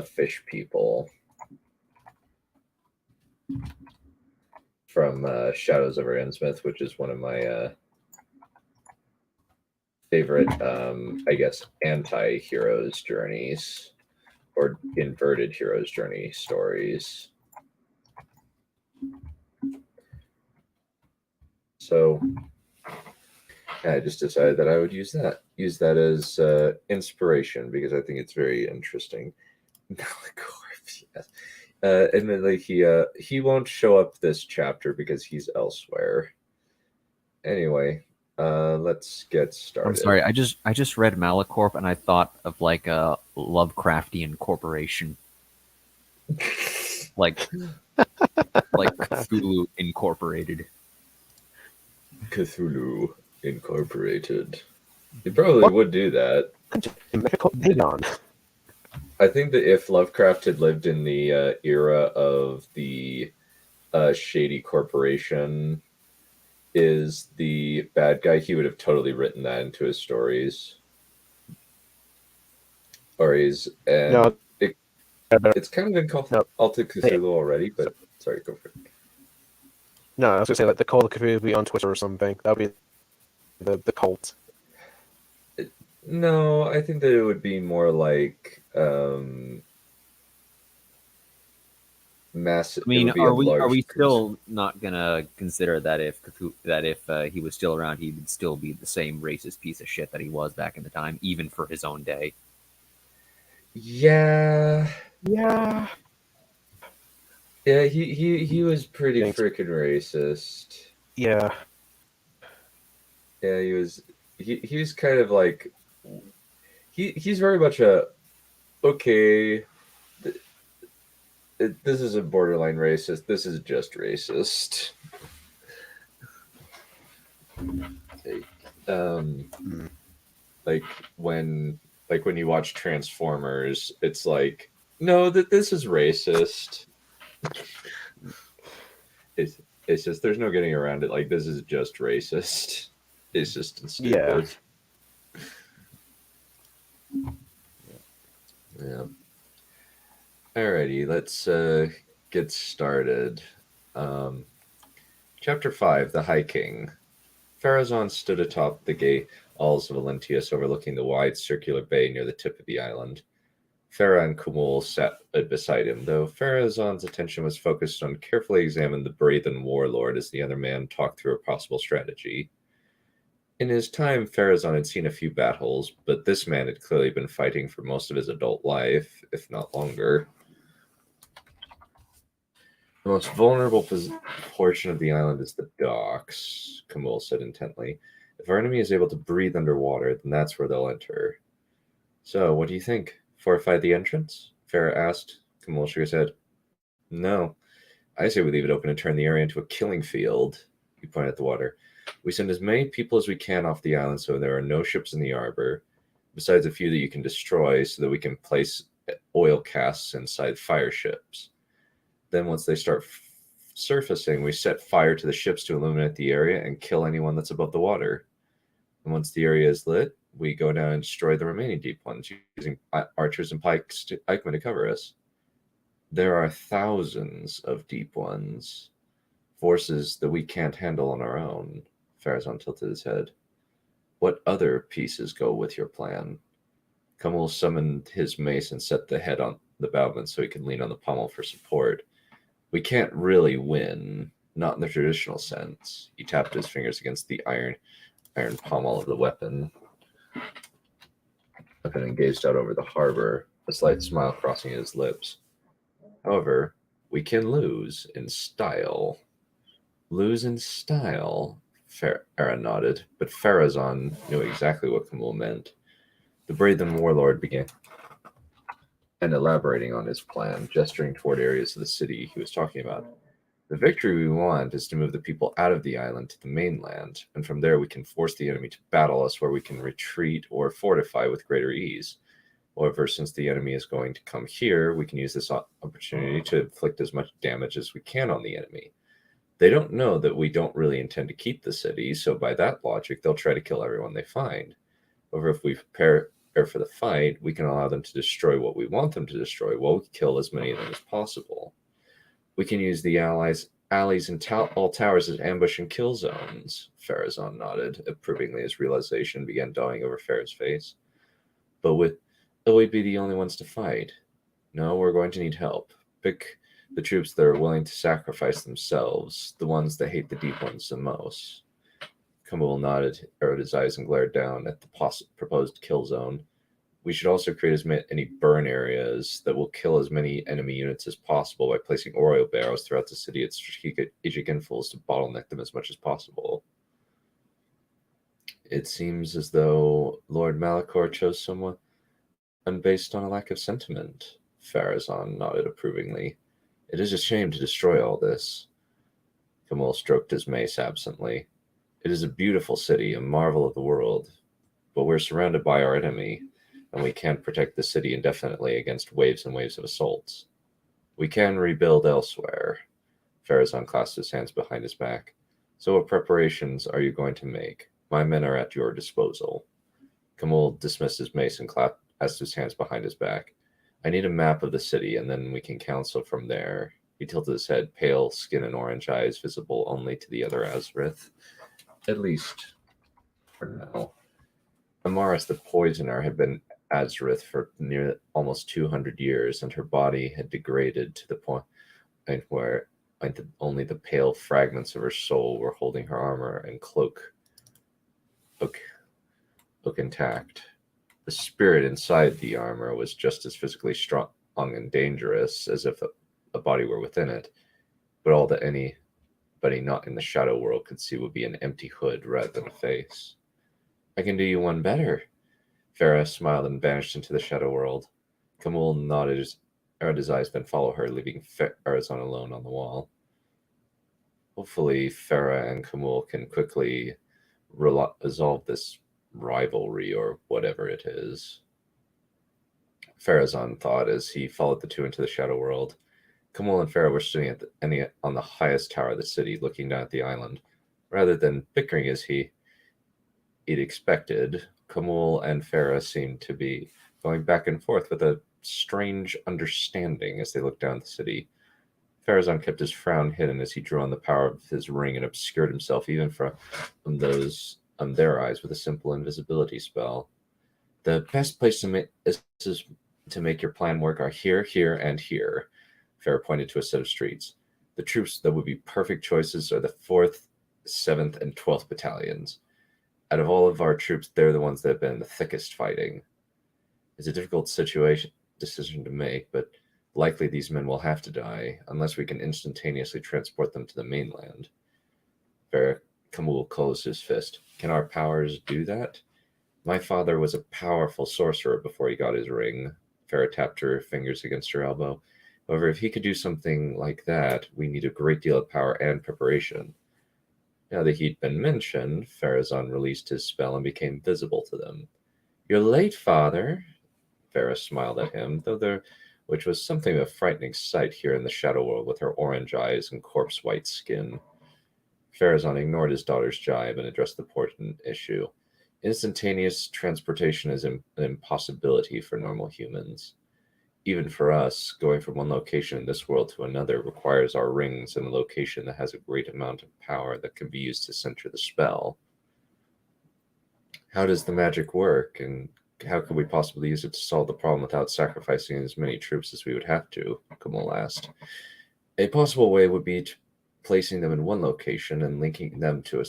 fish people from Shadows over Innsmouth, which is one of my favorite, I guess, anti-heroes journeys or inverted heroes journey stories. So I just decided that I would use that as inspiration because I think it's very interesting. Yes. Admittedly, he won't show up this chapter because he's elsewhere. Anyway, let's get started.
I'm sorry, I just read Malacorp and I thought of like a Lovecraftian corporation, like Cthulhu Incorporated.
Cthulhu Incorporated. He probably would do that.
Perion.
I think that if Lovecraft had lived in the era of the Shady Corporation is the bad guy, he would have totally written that into his stories. It's kind of been called Call to Cthulhu already, but sorry, go for it.
No, I was going to say, like, the Call of Cthulhu would be on Twitter or something. That would be the cult.
No, I think that it would be more like massive.
I mean, are we still not gonna consider that if he was still around, he would still be the same racist piece of shit that he was back in the time, even for his own day?
Yeah.
Yeah.
Yeah, he was pretty freaking racist.
Yeah.
Yeah, he was kind of like he's very much a okay. This isn't borderline racist. This is just racist. Like when you watch Transformers, it's like, no, that this is racist. It's just there's no getting around it. Like, this is just racist. It's just stupid. Yeah. Alrighty, let's get started. Chapter 5, The High King. Pharazon stood atop the gay halls of Olentius, overlooking the wide circular bay near the tip of the island. Farah and Kumul sat beside him, though Pharazon's attention was focused on carefully examining the Breathen warlord as the other man talked through a possible strategy. In his time, Pharazon had seen a few battles, but this man had clearly been fighting for most of his adult life, if not longer. The most vulnerable portion of the island is the docks, Kumul said intently. If our enemy is able to breathe underwater, then that's where they'll enter. So, what do you think? Fortify the entrance? Farah asked. Kumul shook his head. No. I say we leave it open and turn the area into a killing field. He pointed at the water. We send as many people as we can off the island so there are no ships in the harbor, besides a few that you can destroy so that we can place oil casks inside fire ships. Then once they start surfacing, we set fire to the ships to illuminate the area and kill anyone that's above the water. And once the area is lit, we go down and destroy the remaining deep ones, using archers and pikemen to cover us. There are thousands of deep ones, forces that we can't handle on our own. Pharazon tilted his head. What other pieces go with your plan? Kumul summoned his mace and set the head on the bowman so he could lean on the pommel for support. We can't really win, not in the traditional sense. He tapped his fingers against the iron pommel of the weapon and gazed out over the harbor, a slight smile crossing his lips. However, we can lose in style. Lose in style? Farah nodded, but Pharazon knew exactly what Kumul meant. The Breathen warlord began and elaborating on his plan, gesturing toward areas of the city he was talking about. The victory we want is to move the people out of the island to the mainland, and from there we can force the enemy to battle us where we can retreat or fortify with greater ease. However, since the enemy is going to come here, we can use this opportunity to inflict as much damage as we can on the enemy. They don't know that we don't really intend to keep the city, so by that logic, they'll try to kill everyone they find. However, if we prepare for the fight, we can allow them to destroy what we want them to destroy while we kill as many of them as possible. We can use the alleys and all towers as ambush and kill zones. Pharazon nodded approvingly as realization began dawning over Farah's face. But we'd be the only ones to fight. No, we're going to need help. Pick the troops that are willing to sacrifice themselves, the ones that hate the deep ones the most. Kumul nodded, narrowed his eyes, and glared down at the proposed kill zone. We should also create as many burn areas that will kill as many enemy units as possible by placing oil barrels throughout the city at strategic intervals to bottleneck them as much as possible. It seems as though Lord Malachor chose someone based on a lack of sentiment. Pharazon nodded approvingly. It is a shame to destroy all this. Kumul stroked his mace absently. It is a beautiful city, a marvel of the world, but we're surrounded by our enemy, and we can't protect the city indefinitely against waves and waves of assaults. We can rebuild elsewhere. Pharazon clasped his hands behind his back. So what preparations are you going to make? My men are at your disposal. Kumul dismissed his mace and clasped his hands behind his back. I need a map of the city, and then we can counsel from there. He tilted his head, pale skin and orange eyes visible only to the other Azrith. At least for now. Amaris the Poisoner had been Azrith for near almost 200 years, and her body had degraded to the point where only the pale fragments of her soul were holding her armor and cloak intact. The spirit inside the armor was just as physically strong and dangerous as if a body were within it, but all that anybody not in the shadow world could see would be an empty hood rather than a face. I can do you one better. Farah smiled and vanished into the shadow world. Kumul nodded his eyes, then followed her, leaving Pharazon alone on the wall. Hopefully, Farah and Kumul can quickly resolve this rivalry or whatever it is. Pharazon thought as he followed the two into the shadow world. Kamal and Farah were sitting on the highest tower of the city, looking down at the island. Rather than bickering as he'd expected, Kamal and Farah seemed to be going back and forth with a strange understanding as they looked down at the city. Farazan kept his frown hidden as he drew on the power of his ring and obscured himself even from their eyes with a simple invisibility spell. The best place to make your plan work are here, here, and here. Farah pointed to a set of streets. The troops that would be perfect choices are the 4th, 7th, and 12th battalions. Out of all of our troops, they're the ones that have been the thickest fighting. It's a difficult decision to make, but likely these men will have to die unless we can instantaneously transport them to the mainland. Farah Kamul closed his fist. Can our powers do that? My father was a powerful sorcerer before he got his ring. Farah tapped her fingers against her elbow. However, if he could do something like that, we need a great deal of power and preparation. Now that he'd been mentioned, Farazan released his spell and became visible to them. You're late, father. Farah smiled at him, which was something of a frightening sight here in the Shadow World with her orange eyes and corpse-white skin. Farazan ignored his daughter's jibe and addressed the important issue. Instantaneous transportation is an impossibility for normal humans. Even for us, going from one location in this world to another requires our rings in a location that has a great amount of power that can be used to center the spell. How does the magic work, and how could we possibly use it to solve the problem without sacrificing as many troops as we would have to? Kamal asked. A possible way would be placing them in one location and linking them to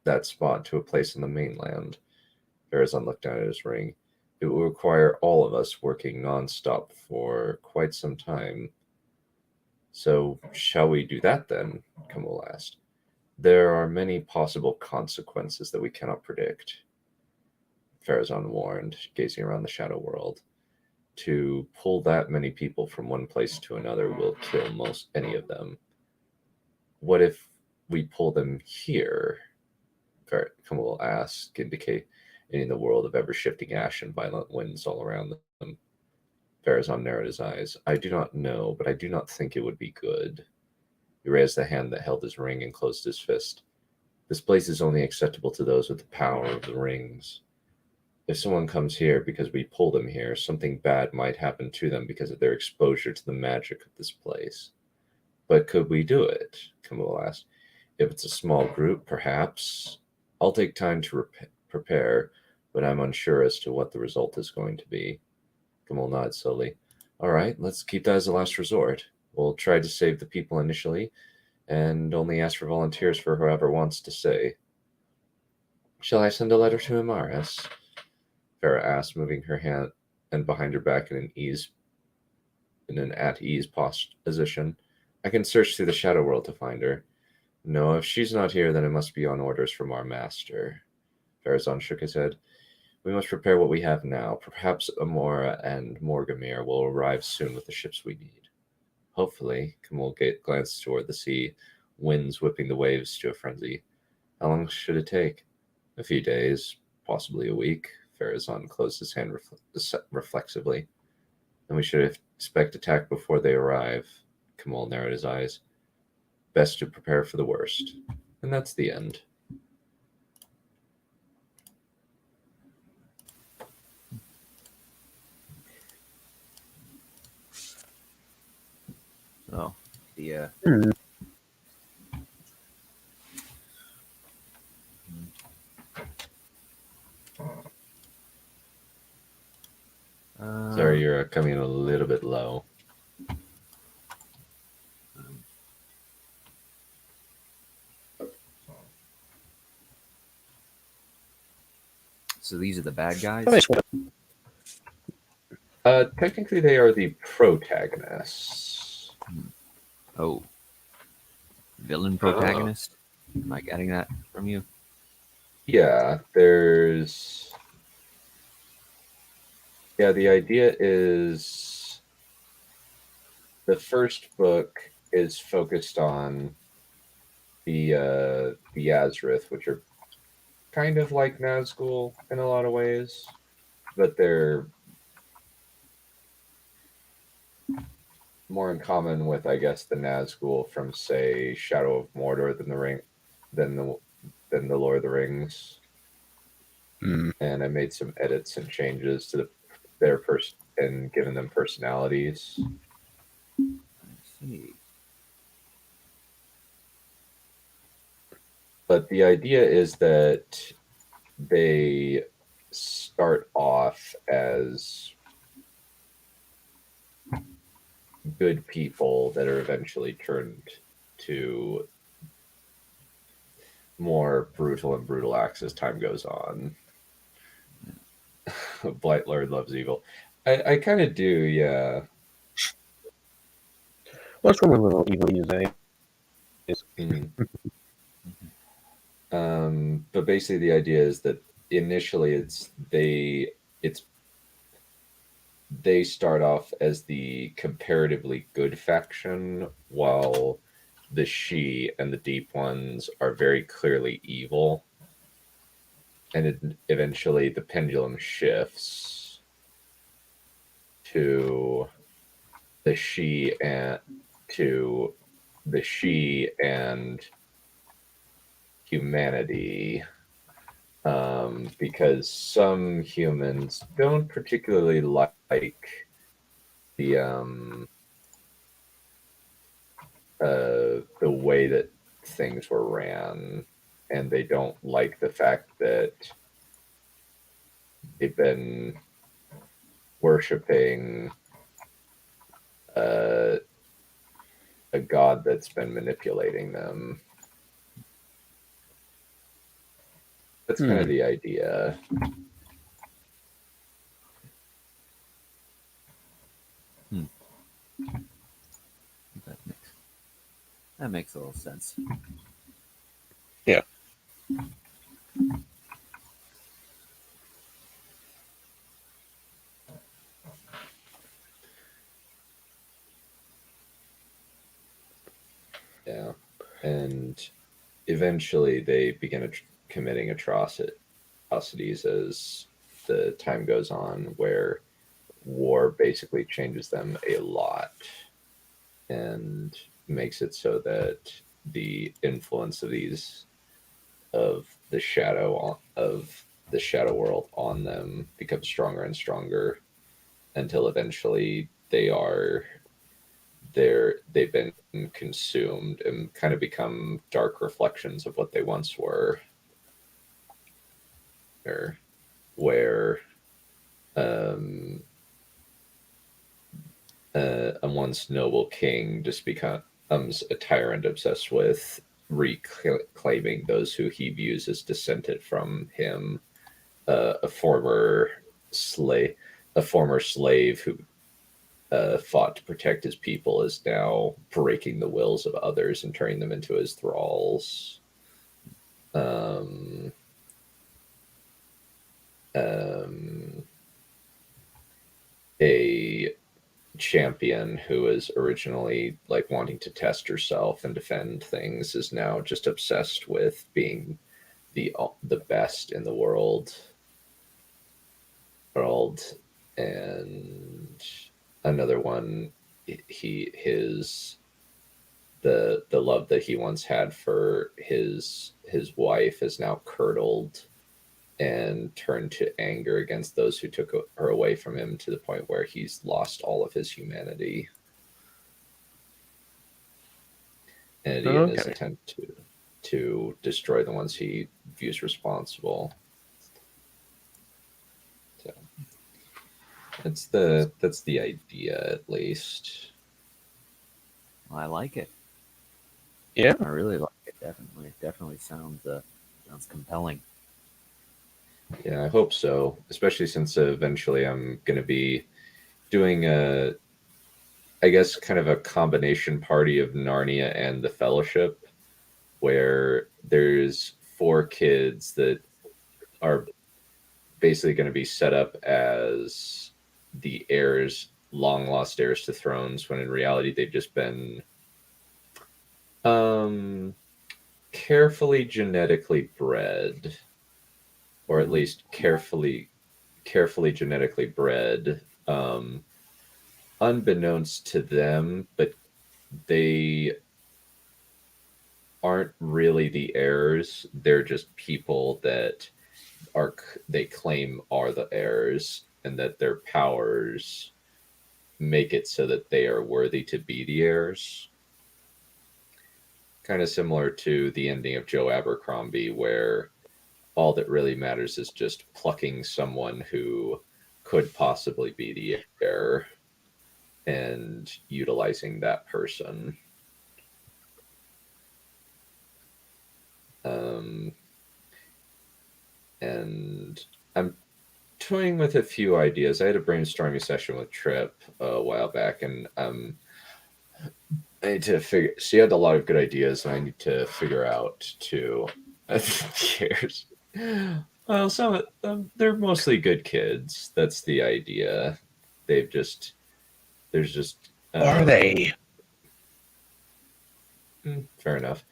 that spot to a place on the mainland. Farazan looked down at his ring. It will require all of us working non-stop for quite some time. So, shall we do that then? Kamal asked. There are many possible consequences that we cannot predict. Farazan warned, gazing around the Shadow World. To pull that many people from one place to another will kill any of them. What if we pull them here? Kamal asked, indicating the world of ever-shifting ash and violent winds all around them. Farazan narrowed his eyes. I do not know, but I do not think it would be good. He raised the hand that held his ring and closed his fist. This place is only acceptable to those with the power of the rings. If someone comes here because we pull them here, something bad might happen to them because of their exposure to the magic of this place. But could we do it? Kamal asked. If it's a small group, perhaps. I'll take time to prepare, but I'm unsure as to what the result is going to be. Kamal nodded slowly. All right, let's keep that as a last resort. We'll try to save the people initially, and only ask for volunteers for whoever wants to stay. Shall I send a letter to Imaris? Farah asked, moving her hand and behind her back in an at-ease position. I can search through the Shadow World to find her. No, if she's not here, then it must be on orders from our master. Farazan shook his head. We must prepare what we have now. Perhaps Amora and Morgamir will arrive soon with the ships we need. Hopefully. Kamal glanced toward the sea, winds whipping the waves to a frenzy. How long should it take? A few days, possibly a week. Farazan closed his hand reflexively. Then we should expect attack before they arrive. Kamal narrowed his eyes. Best to prepare for the worst. And that's the end.
Oh, the
Sorry, you're coming in a little bit low.
So these are the bad guys?
Technically, they are the protagonists.
Oh. Villain protagonist? Am I getting that from you?
Yeah, there's... Yeah, the idea is the first book is focused on the Azrith, which are kind of like Nazgul in a lot of ways, but they're more in common with, I guess, the Nazgul from, say, Shadow of Mordor than the Lord of the Rings. And I made some edits and changes to their person and given them personalities.
I see.
But the idea is that they start off as good people that are eventually turned to more brutal acts as time goes on. Blight Lord loves evil. I kind of do, yeah.
What's wrong with little evil these days?
But basically the idea is that initially they start off as the comparatively good faction, while the She and the Deep Ones are very clearly evil. And eventually the pendulum shifts to the She and humanity, because some humans don't particularly like the way that things were ran, and they don't like the fact that they've been worshiping a god that's been manipulating them. That's kind of the idea.
That makes a little sense.
Yeah.
Yeah. And eventually they begin committing atrocities as the time goes on, where war basically changes them a lot and makes it so that the influence of the shadow world on them becomes stronger and stronger, until eventually they've been consumed and kind of become dark reflections of what they once were, or where a once noble king just becomes a tyrant obsessed with reclaiming those who he views as descended from him. A former slave who fought to protect his people is now breaking the wills of others and turning them into his thralls. A champion who was originally like wanting to test herself and defend things is now just obsessed with being the best in the world. And another one, the love that he once had for his wife is now curdled and turned to anger against those who took her away from him, to the point where he's lost all of his humanity. And in his attempt to destroy the ones he views responsible. So that's the idea, at least.
Well, I like it.
Yeah,
I really like it. Definitely sounds compelling.
Yeah, I hope so. Especially since eventually I'm going to be doing I guess, kind of a combination party of Narnia and the Fellowship, where there's 4 kids that are basically going to be set up as the long lost heirs to thrones, when in reality they've just been carefully genetically bred, or at least carefully genetically bred, unbeknownst to them, but they aren't really the heirs. They're just people that they claim are the heirs, and that their powers make it so that they are worthy to be the heirs. Kind of similar to the ending of Joe Abercrombie, where all that really matters is just plucking someone who could possibly be the heir and utilizing that person. And I'm toying with a few ideas. I had a brainstorming session with Trip a while back, and I need to figure. She had a lot of good ideas, and I need to figure out too. Cheers. Well, some of them, they're mostly good kids. That's the idea. They've just there's just
Are they?
Fair enough.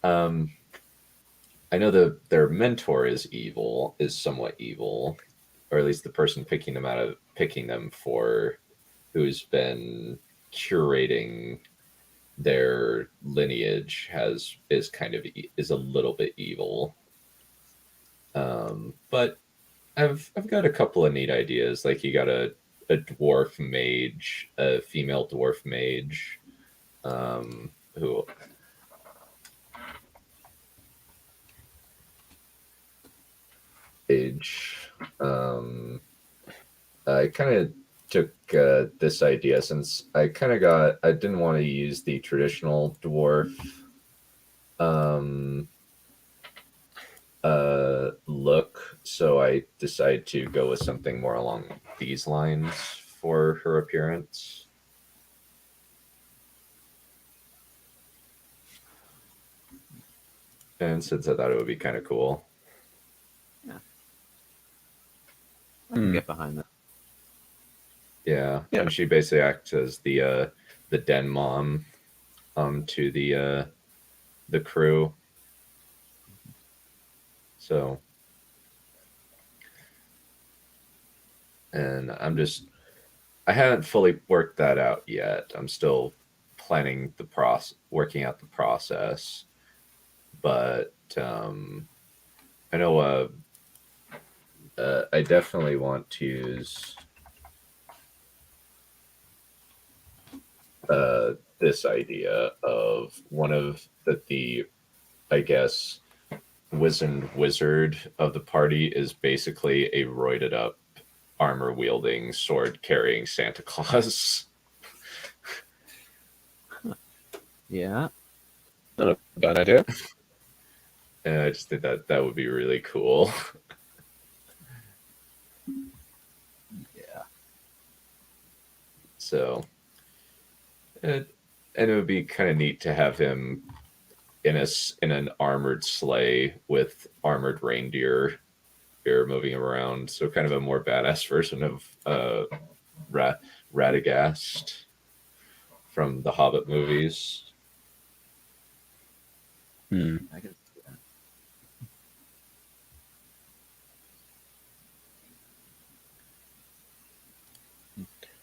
I know their mentor is evil, is somewhat evil, or at least the person picking them for, who's been curating their lineage, is a little bit evil. But I've got a couple of neat ideas. Like, you got a dwarf mage, a female dwarf mage, who age. I kind of took this idea, since I didn't want to use the traditional dwarf look, so I decided to go with something more along these lines for her appearance. And since I thought it would be kind of cool.
I can get behind that.
Yeah. And she basically acts as the den mom to the crew. So, and I haven't fully worked that out yet. I'm still planning working out the process. But I know I definitely want to use this idea of one of the I guess wizened wizard of the party is basically a roided up, armor wielding, sword carrying Santa Claus.
Yeah.
Not a bad idea.
And I just think that would be really cool.
Yeah.
So, and it would be kind of neat to have him in an armored sleigh with armored reindeer moving him around. So kind of a more badass version of Radagast from the Hobbit movies.
I can see that.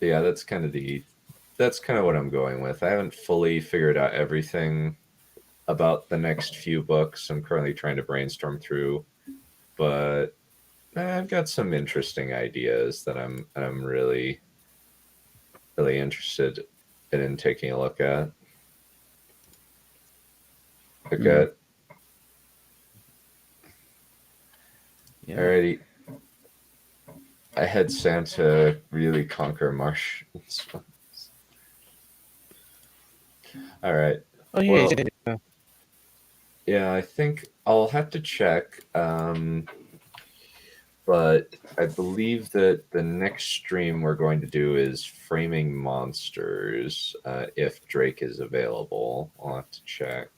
Yeah, that's kind of what I'm going with. I haven't fully figured out everything about the next few books. I'm currently trying to brainstorm through, but I've got some interesting ideas that I'm really interested in taking a look at. Okay.
Yeah.
Alrighty. I had Santa really conquer Martians. All right.
Oh yeah.
Well, yeah, I think I'll have to check. But I believe that the next stream we're going to do is framing monsters. If Drake is available, I'll have to check.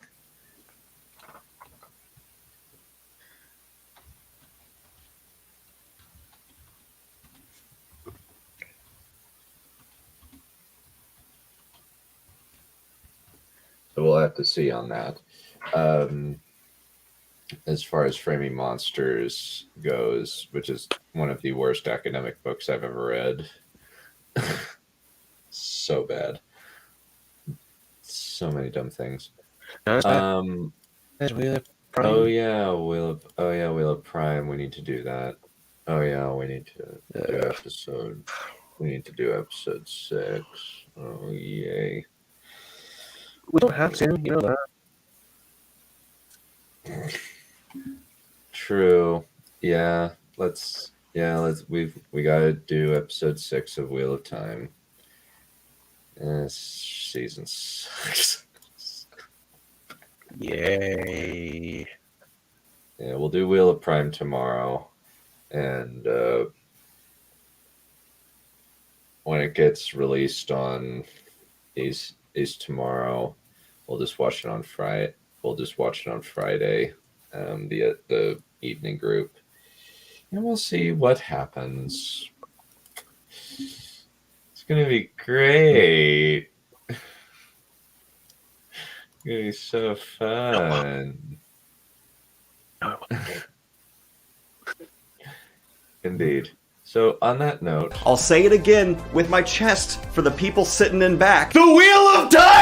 So we'll have to see on that. As far as framing monsters goes, which is one of the worst academic books I've ever read. so bad. So many dumb things.
Wheel of Prime.
Oh yeah, Wheel of Prime. We need to do that. Oh yeah, we need to do episode. We need to do episode 6. Oh yay!
We don't have to, you know that.
True. Yeah. We gotta do episode 6 of Wheel of Time. This season sucks.
Yay.
Yeah, we'll do Wheel of Prime tomorrow, and when it gets released on is tomorrow, we'll just watch it on Friday. The evening group, and we'll see what happens. It's gonna be great. It's gonna be so fun. Indeed. So on that note,
I'll say it again with my chest for the people sitting in back. The Wheel of Time!